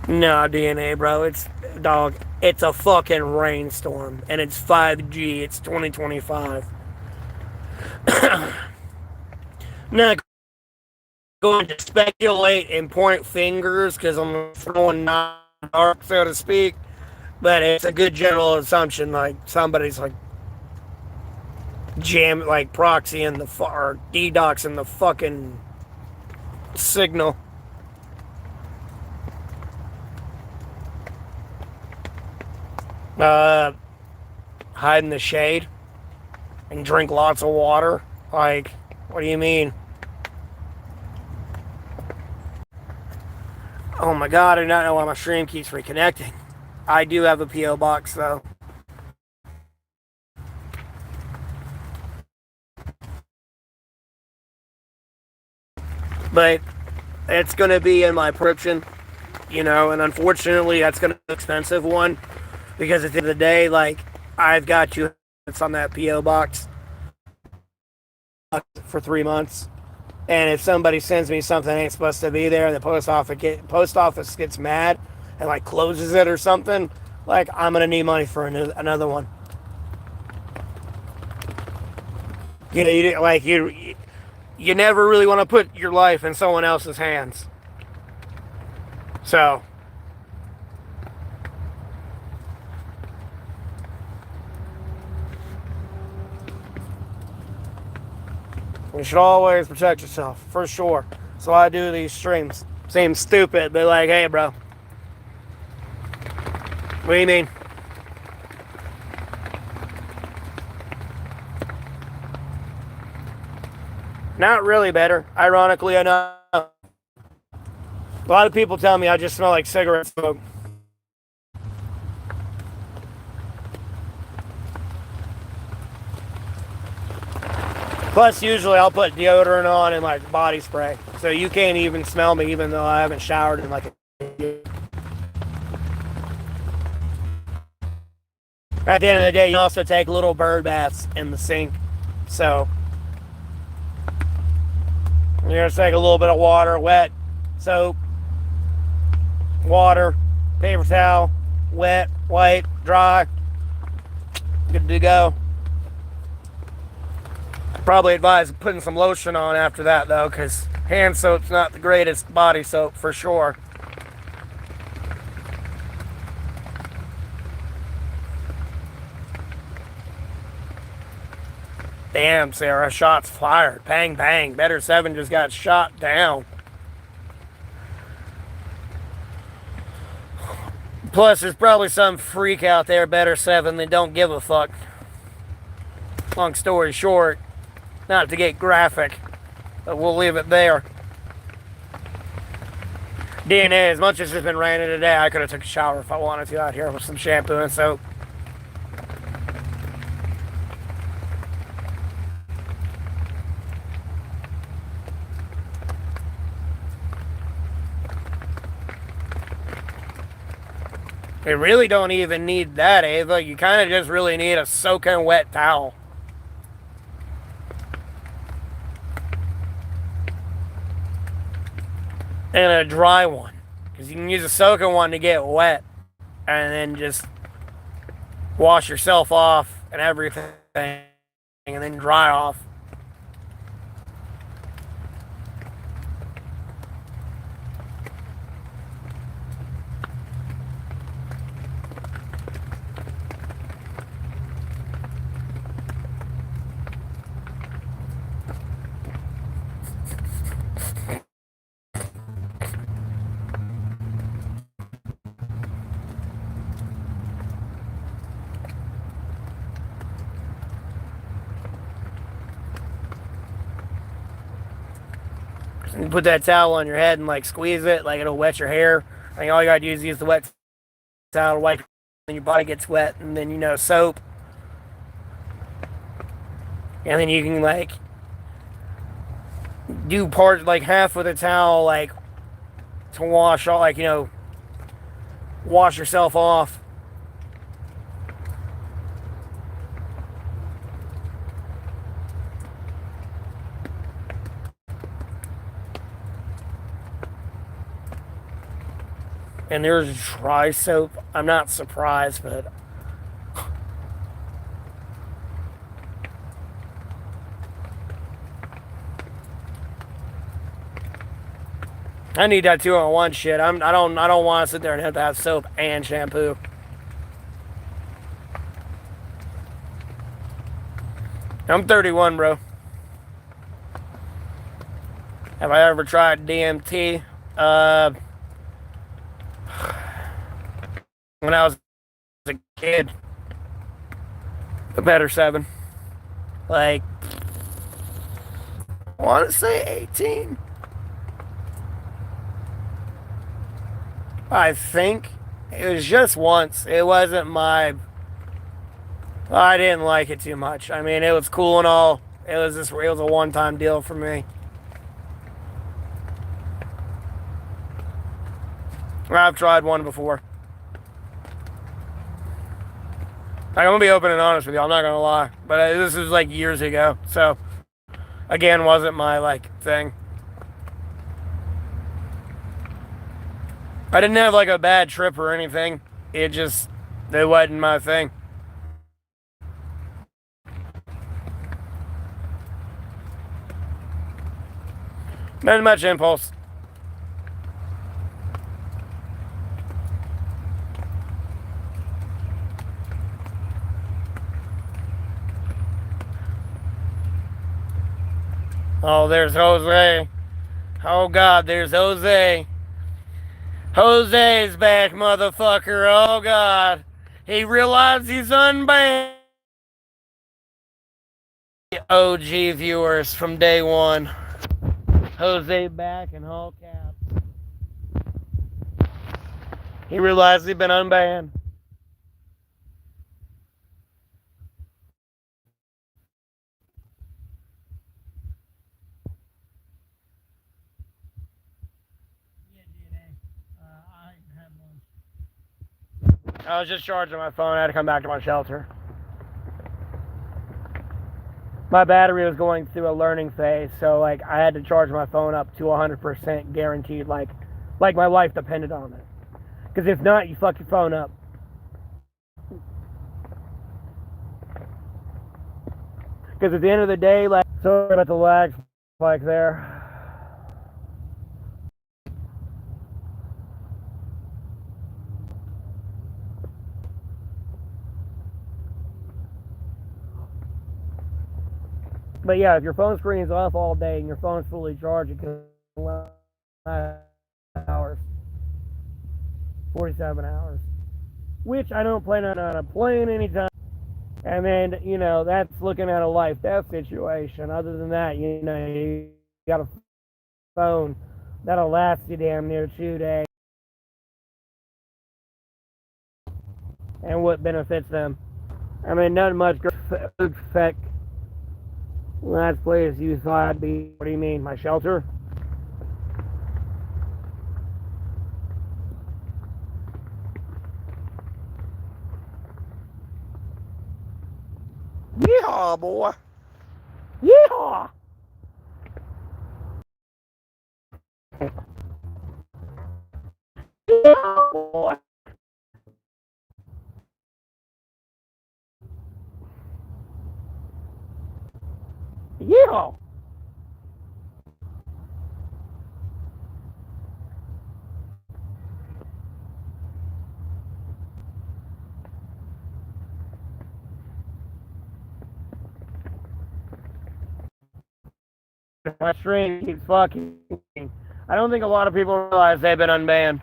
No, DNA, bro. It's a fucking rainstorm. And it's 5G. It's 2025. Not going to speculate and point fingers because I'm throwing not dark, so to speak. But it's a good general assumption. Somebody's proxy in or DDoS in the fucking signal. Hide in the shade and drink lots of water. What do you mean? Oh my god, I do not know why my stream keeps reconnecting. I do have a P.O. box though. But it's going to be in my prescription, and unfortunately that's going to be an expensive one, because at the end of the day, I've got you, it's on that P.O. box for 3 months, and if somebody sends me something that ain't supposed to be there, and the post office gets mad and closes it or something, I'm going to need money for another one. you never really want to put your life in someone else's hands. So, you should always protect yourself, for sure. So I do these streams. Seems stupid, but like, hey, bro. What do you mean? Not really better, ironically enough. A lot of people tell me I just smell like cigarette smoke. Plus, usually I'll put deodorant on and like body spray. So you can't even smell me even though I haven't showered in like a year. At the end of the day, you also take little bird baths in the sink. So you're going to take a little bit of water, wet, soap, water, paper towel, wet, white, dry. Good to go. Probably advise putting some lotion on after that though, because hand soap's not the greatest body soap for sure. Damn, Sarah, shots fired. Bang, bang. Better 7 just got shot down. Plus, there's probably some freak out there, Better 7, that don't give a fuck. Long story short, not to get graphic, but we'll leave it there. DNA, as much as it's been raining today, I could have took a shower if I wanted to out here with some shampoo and soap. You really don't even need that, Ava. You kind of just really need a soaking wet towel. And a dry one. Because you can use a soaking one to get wet. And then just wash yourself off and everything. And then dry off. You put that towel on your head and like squeeze it, like it'll wet your hair. I mean, all you gotta do is use the wet towel to wipe, and your body gets wet, and then soap, and then you can like do part like half with a towel, like to wash all, like wash yourself off. And there's dry soap. I'm not surprised, but I need that 2-in-1 shit. I don't want to sit there and have to have soap and shampoo. I'm 31, bro. Have I ever tried DMT? When I was a kid. A Better 7. Like, I want to say 18. I think. It was just once. It wasn't my... I didn't like it too much. I mean, it was cool and all. It was a one-time deal for me. I've tried one before. I'm going to be open and honest with you. I'm not going to lie. But this was like years ago. So, again, wasn't my, like, thing. I didn't have, like, a bad trip or anything. It wasn't my thing. Not much impulse. Oh, there's Jose. Oh God, there's Jose. Jose's back, motherfucker. Oh God. He realized he's unbanned. OG viewers from day one. Jose back in all caps. He realized he'd been unbanned. I was just charging my phone. I had to come back to my shelter. My battery was going through a learning phase, so like I had to charge my phone up to 100% guaranteed, like my life depended on it. Because if not, you fuck your phone up. Because at the end of the day, like, sorry about the lag like there. But yeah, if your phone screen's off all day and your phone's fully charged, it can last hours, 47 hours, which I don't plan on playing anytime. And then, you know, that's looking at a life-death situation. Other than that, you know, you got a phone that'll last you damn near 2 days. And what benefits them? I mean, not much effect. Last place you thought I'd be. What do you mean, my shelter? Yeehaw, boy. Yeehaw. Yeehaw, boy. Yeehaw. My stream keeps fucking. I don't think a lot of people realize they've been unbanned.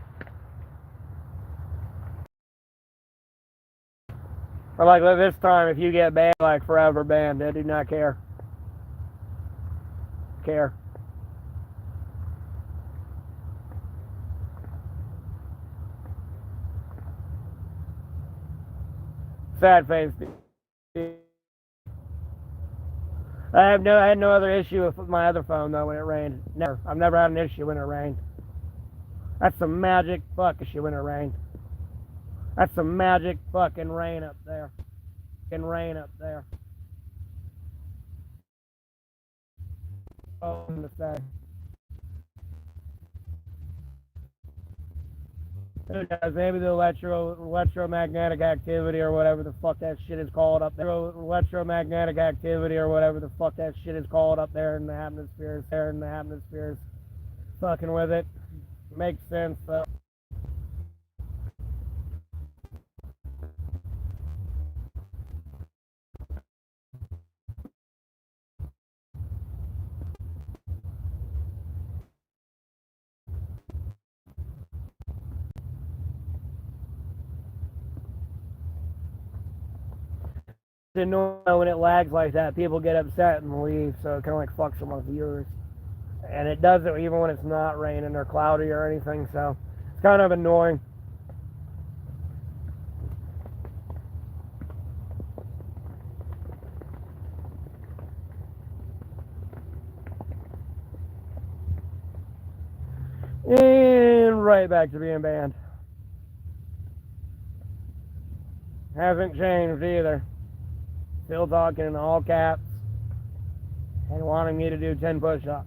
Or like this time, if you get banned, like forever banned, they do not care. Sad face. I had no other issue with my other phone though when it rained. Never. I've never had an issue when it rained. That's some magic fuck issue when it rained. That's some magic fucking rain up there. Fucking rain up there. Oh, I'm gonna say. Who knows? Maybe the electromagnetic activity or whatever the fuck that shit is called up there. Electromagnetic activity or whatever the fuck that shit is called up there in the atmosphere. There in the atmosphere. Fucking with it. Makes sense though. When it lags like that, people get upset and leave, so it kind of like fucks with my viewers. And it does it even when it's not raining or cloudy or anything, so it's kind of annoying. And right back to being banned. Hasn't changed either. Still talking in all caps and wanting me to do 10 push-ups.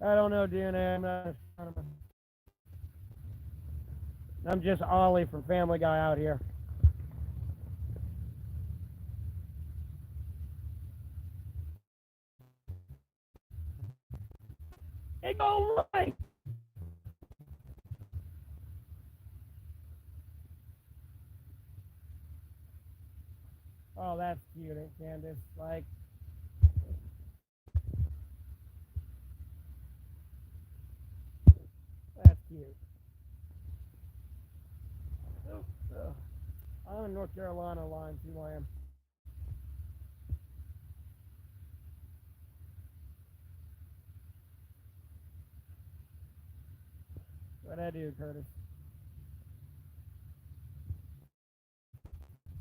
I don't know DNA. I'm just Ollie from Family Guy out here. Hey, go right. Oh, that's cute, Candace. Like, that's cute. I'm in North Carolina line, too, I am. What I do, Curtis?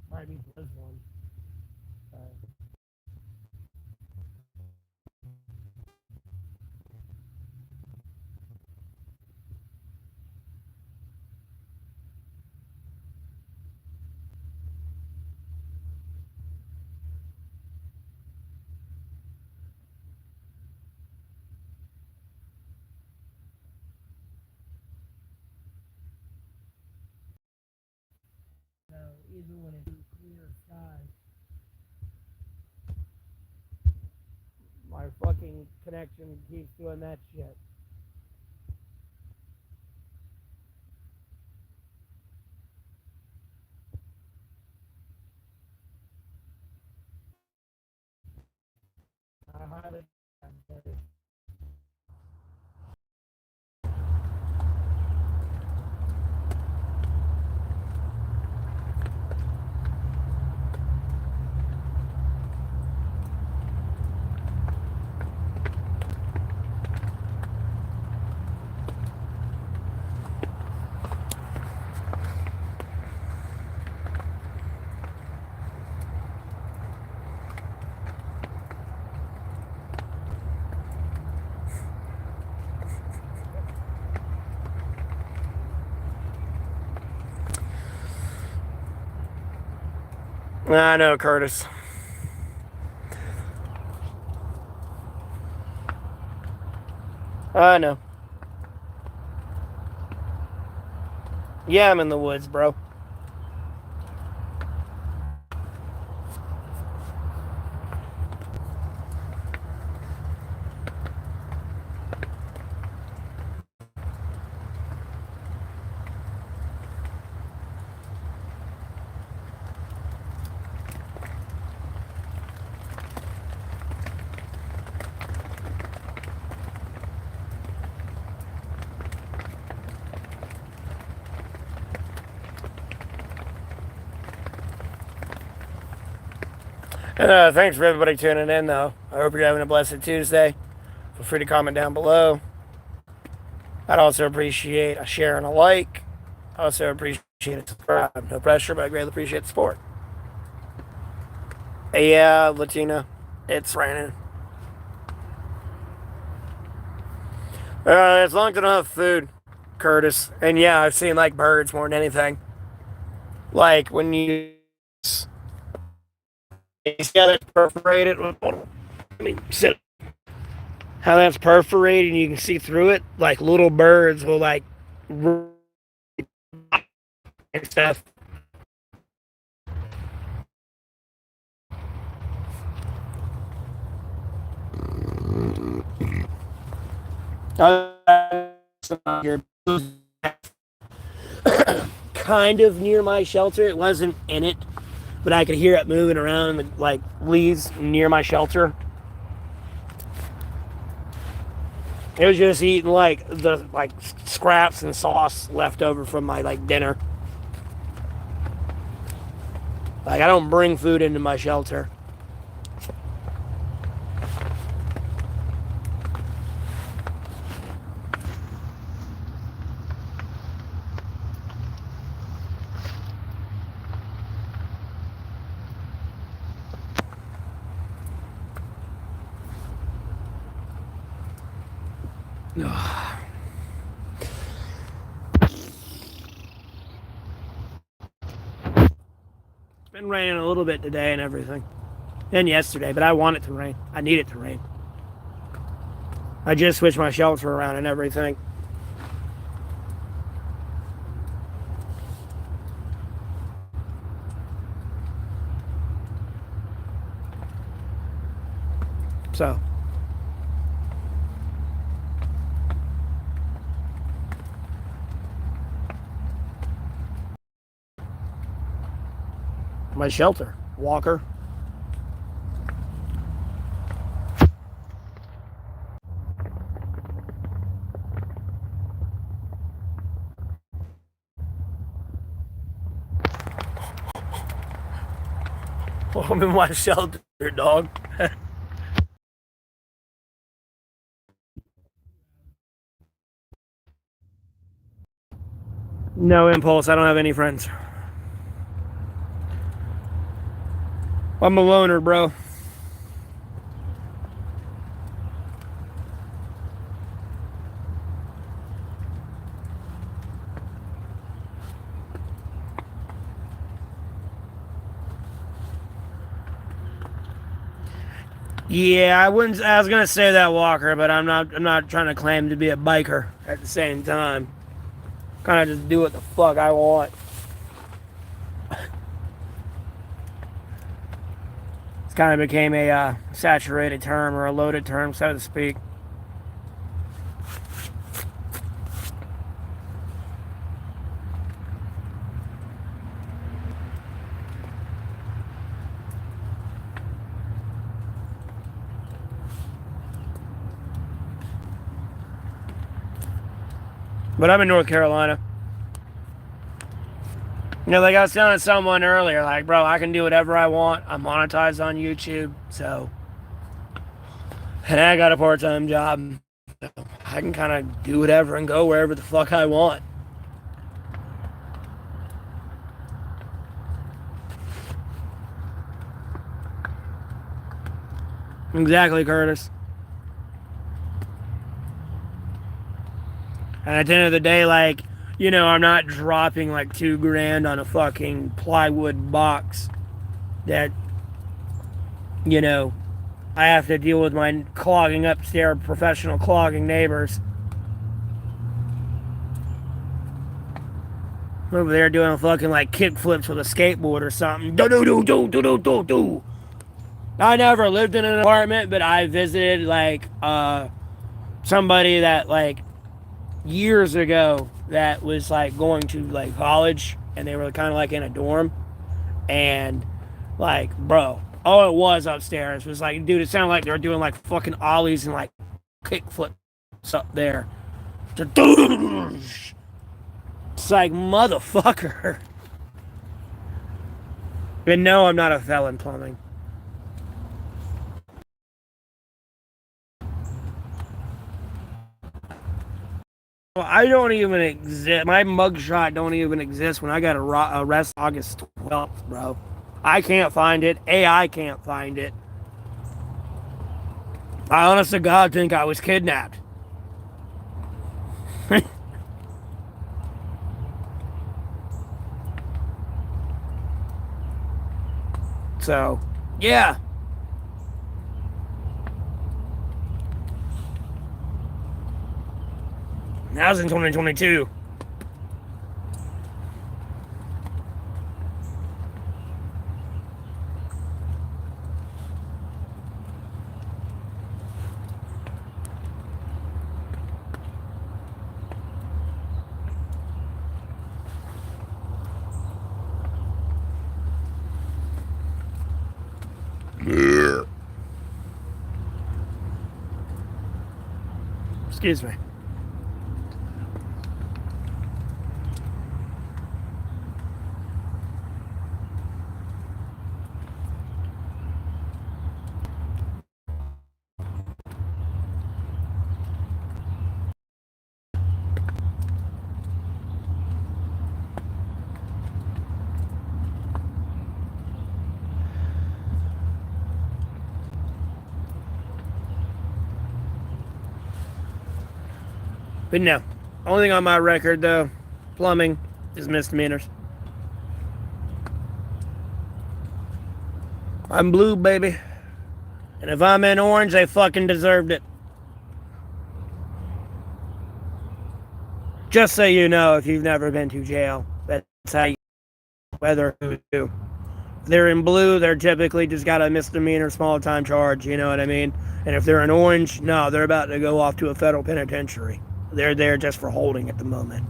Might be this one. So, even when it's clear sky, my fucking connection keeps doing that shit. I highly. I know, Curtis. I know. Yeah, I'm in the woods, bro. Thanks for everybody tuning in, though. I hope you're having a blessed Tuesday. Feel free to comment down below. I'd also appreciate a share and a like. I also appreciate a subscribe. No pressure, but I greatly appreciate the support. Yeah, Latina, it's raining. As long as I don't have food, Curtis. And yeah, I've seen like birds more than anything. Like when you see how that's perforated. I mean, how that's perforated and you can see through it. Like little birds will like and stuff. Kind of near my shelter. It wasn't in it, but I could hear it moving around in the like leaves near my shelter. It was just eating like the like scraps and sauce left over from my like dinner. Like I don't bring food into my shelter. It's been raining a little bit today and everything. And yesterday, but I want it to rain. I need it to rain. I just switched my shelter around and everything. So. My shelter. Walker. I'm in my shelter, dog. No impulse. I don't have any friends. I'm a loner, bro. Yeah, I wouldn't. I was gonna say that, Walker, but I'm not. I'm not trying to claim to be a biker at the same time. Kind of just do what the fuck I want. It's kind of became a saturated term or a loaded term, so to speak. But I'm in North Carolina. You know, like I was telling someone earlier, like, bro, I can do whatever I want. I'm monetized on YouTube, so. And I got a part-time job. So I can kind of do whatever and go wherever the fuck I want. Exactly, Curtis. And at the end of the day, like, you know, I'm not dropping like $2,000 on a fucking plywood box that, you know, I have to deal with my clogging upstairs professional clogging neighbors. Over there doing fucking like kick flips with a skateboard or something. Do do do do do do do do. I never lived in an apartment, but I visited like somebody that like years ago that was like going to like college, and they were kind of like in a dorm, and like, bro, all it was upstairs was like, dude, it sounded like they were doing like fucking ollies and like kick flips up there. It's like, motherfucker. And no, I'm not a felon plumbing. I don't even exist. My mugshot don't even exist when I got arrested August 12th, bro. I can't find it. AI can't find it. I honest to God think I was kidnapped. So, yeah. That was in 2022. Excuse me. But no. Only thing on my record, though, plumbing is misdemeanors. I'm blue, baby. And if I'm in orange, they fucking deserved it. Just so you know, if you've never been to jail, that's how you whether who do. If they're in blue, they're typically just got a misdemeanor small time charge, you know what I mean? And if they're in orange, no, they're about to go off to a federal penitentiary. They're there just for holding at the moment.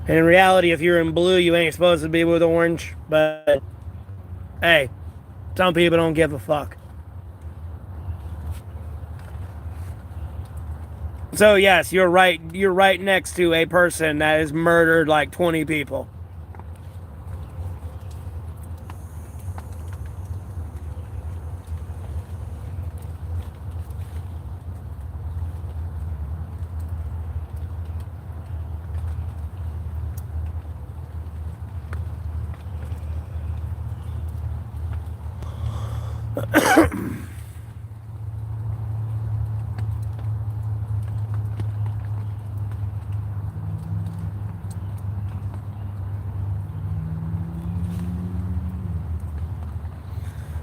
And in reality, if you're in blue, you ain't supposed to be with orange. But hey, some people don't give a fuck. So yes, you're right. You're right next to a person that has murdered like 20 people.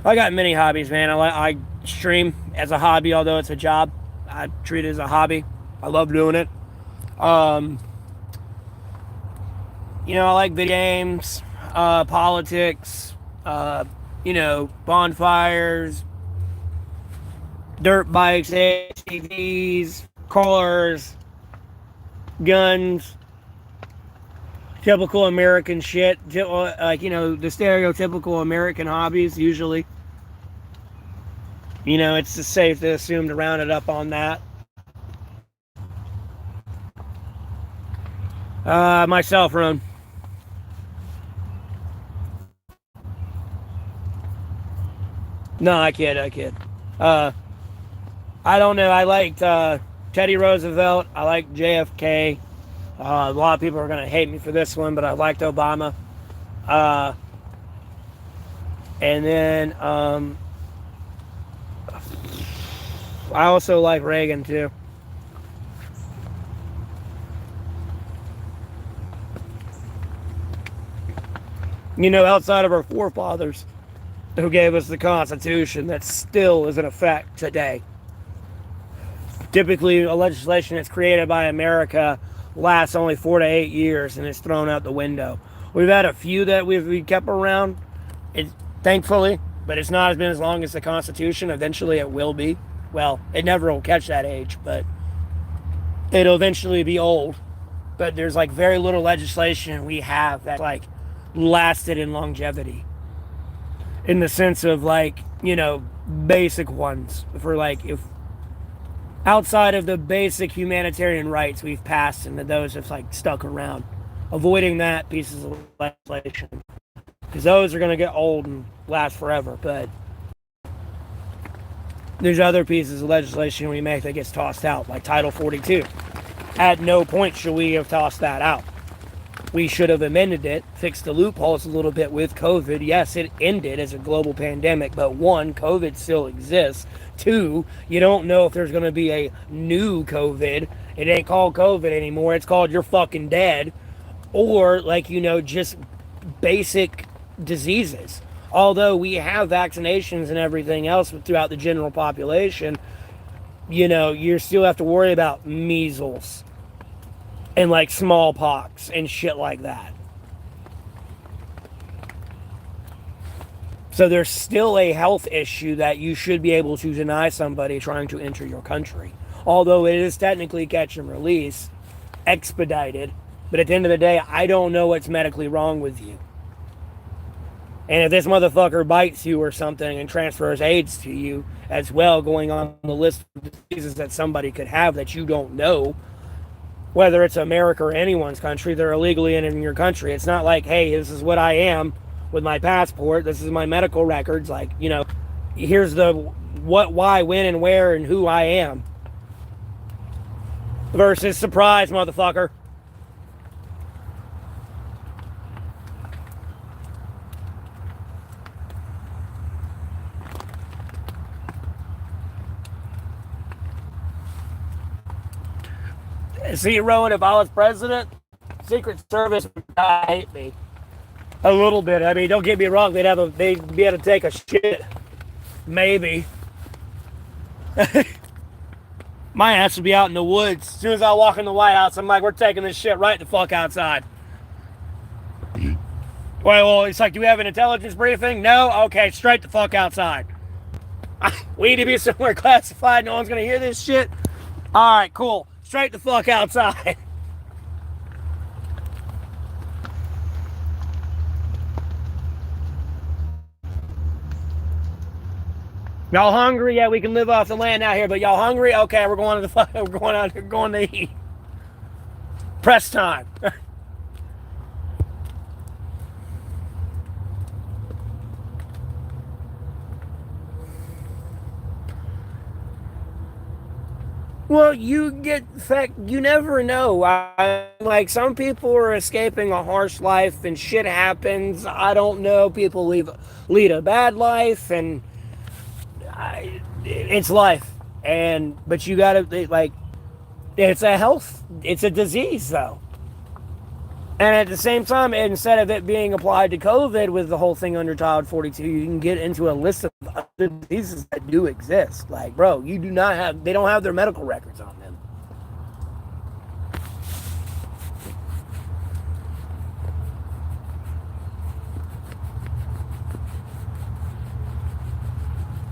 I got many hobbies, man. I stream as a hobby, although it's a job. I treat it as a hobby. I love doing it. I like video games, politics, bonfires, dirt bikes, ATVs, cars, guns, typical American shit, like, the stereotypical American hobbies, usually. It's just safe to assume to round it up on that. Myself, Ron. No, I kid. I don't know. I liked Teddy Roosevelt. I like JFK. A lot of people are going to hate me for this one, but I liked Obama. And then I also like Reagan, too. Outside of our forefathers who gave us the Constitution that still is in effect today. Typically, a legislation that's created by America lasts only 4 to 8 years and is thrown out the window. We've had a few that we've kept around, thankfully, but it's not been as long as the Constitution. Eventually it will be. Well, it never will catch that age, but it'll eventually be old. But there's like very little legislation we have that like lasted in longevity. In the sense of like, basic ones. For like, if outside of the basic humanitarian rights we've passed and those have like stuck around. Avoiding that pieces of legislation. Because those are going to get old and last forever. But there's other pieces of legislation we make that gets tossed out, like Title 42. At no point should we have tossed that out. We should have amended it, fixed the loopholes a little bit with COVID. Yes, it ended as a global pandemic, but one, COVID still exists. Two, you don't know if there's going to be a new COVID. It ain't called COVID anymore. It's called you're fucking dead. Or, just basic diseases. Although we have vaccinations and everything else throughout the general population, you still have to worry about measles and like smallpox and shit like that. So there's still a health issue that you should be able to deny somebody trying to enter your country. Although it is technically catch and release, expedited. But at the end of the day, I don't know what's medically wrong with you. And if this motherfucker bites you or something and transfers AIDS to you as well, going on the list of diseases that somebody could have that you don't know, whether it's America or anyone's country, they're illegally in your country. It's not like, hey, this is what I am with my passport. This is my medical records. Like, here's the what, why, when, and where, and who I am. Versus surprise, motherfucker. See, Rowan, if I was president, Secret Service would hate me. A little bit. I mean, don't get me wrong, they'd be able to take a shit. Maybe. My ass would be out in the woods. As soon as I walk in the White House, I'm like, we're taking this shit right the fuck outside. Well, it's like, do we have an intelligence briefing? No? Okay, straight the fuck outside. We need to be somewhere classified. No one's going to hear this shit. All right, cool. Straight the fuck outside. Y'all hungry? Yeah, we can live off the land out here, but y'all hungry? Okay, we're going to the we're going out here, going to eat. Press time. Well, you never know. Like, some people are escaping a harsh life and shit happens. I don't know. People lead a bad life, and it's life. But you gotta, like, it's a disease, though. And at the same time, instead of it being applied to COVID with the whole thing under Title 42, you can get into a list of other diseases that do exist. Like, bro, they don't have their medical records on them.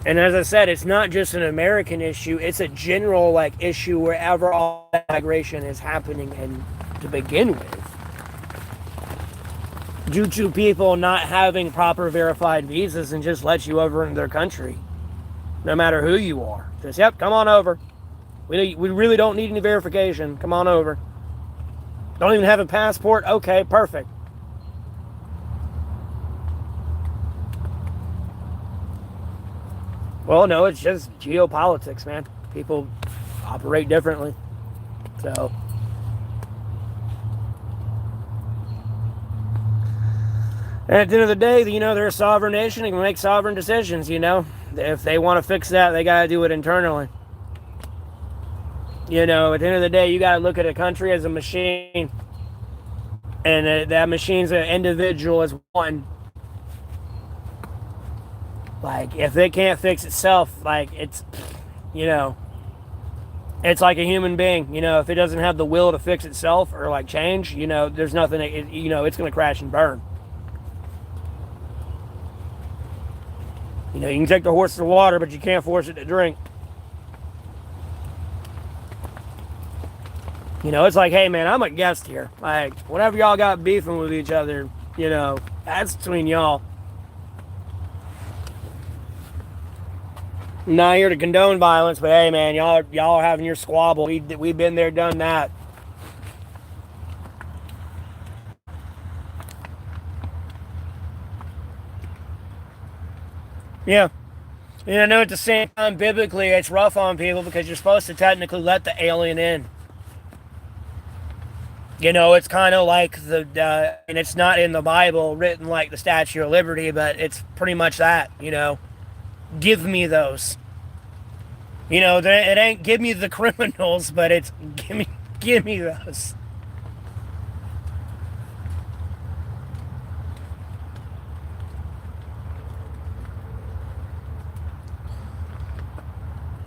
And as I said, it's not just an American issue, it's a general, like, issue wherever all migration is happening and to begin with. Due to people not having proper verified visas and just let you over into their country, no matter who you are. Just, yep, come on over. We really don't need any verification. Come on over. Don't even have a passport? Okay, perfect. Well, no, it's just geopolitics, man. People operate differently. So... And at the end of the day, they're a sovereign nation and can make sovereign decisions, If they want to fix that, they got to do it internally. At the end of the day, you got to look at a country as a machine. And that machine's an individual as one. Like, if it can't fix itself, like, it's like a human being. If it doesn't have the will to fix itself or, like, change, there's nothing, it's going to crash and burn. You can take the horse to water, but you can't force it to drink. It's like, hey, man, I'm a guest here. Like, whenever y'all got beefing with each other, that's between y'all. I'm not here to condone violence, but hey, man, y'all are having your squabble. We've been there, done that. Yeah. I know at the same time, biblically, it's rough on people because you're supposed to technically let the alien in. It's kind of like and it's not in the Bible written like the Statue of Liberty, but it's pretty much that, Give me those. It ain't give me the criminals, but it's give me those.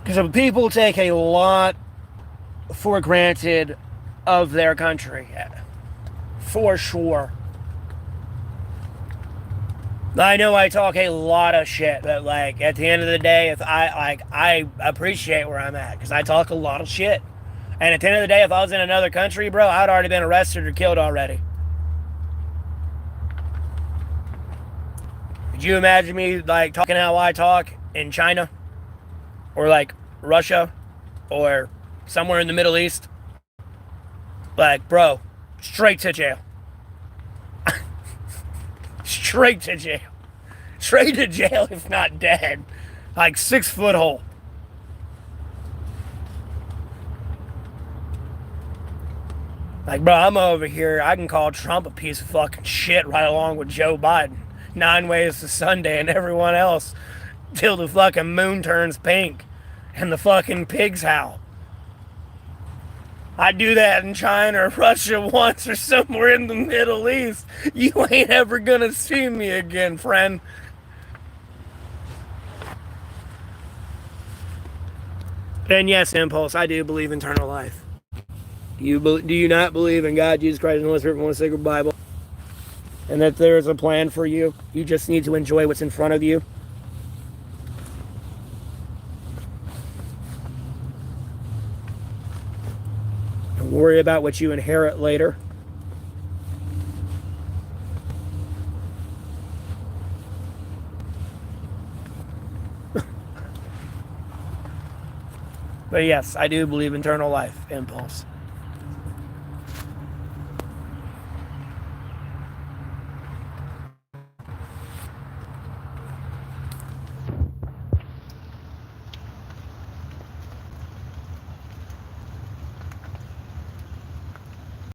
Because people take a lot for granted of their country, for sure. I know I talk a lot of shit, but, like, at the end of the day, if I appreciate where I'm at, because I talk a lot of shit. And at the end of the day, if I was in another country, bro, I'd already been arrested or killed already. Could you imagine me, like, talking how I talk in China? Or, like, Russia? Or somewhere in the Middle East? Like, bro, straight to jail. Straight to jail. Straight to jail if not dead. Like, 6-foot hole. Like, bro, I'm over here. I can call Trump a piece of fucking shit right along with Joe Biden. 9 ways to Sunday and everyone else. Till the fucking moon turns pink. And the fucking pigs howl. I do that in China or Russia once or somewhere in the Middle East. You ain't ever gonna see me again, friend. And yes, Impulse, I do believe in eternal life. Do you not believe in God, Jesus Christ, and the Holy Spirit, and the sacred Bible? And that there's a plan for you? You just need to enjoy what's in front of you? And worry about what you inherit later? But yes, I do believe in eternal life, Impulse.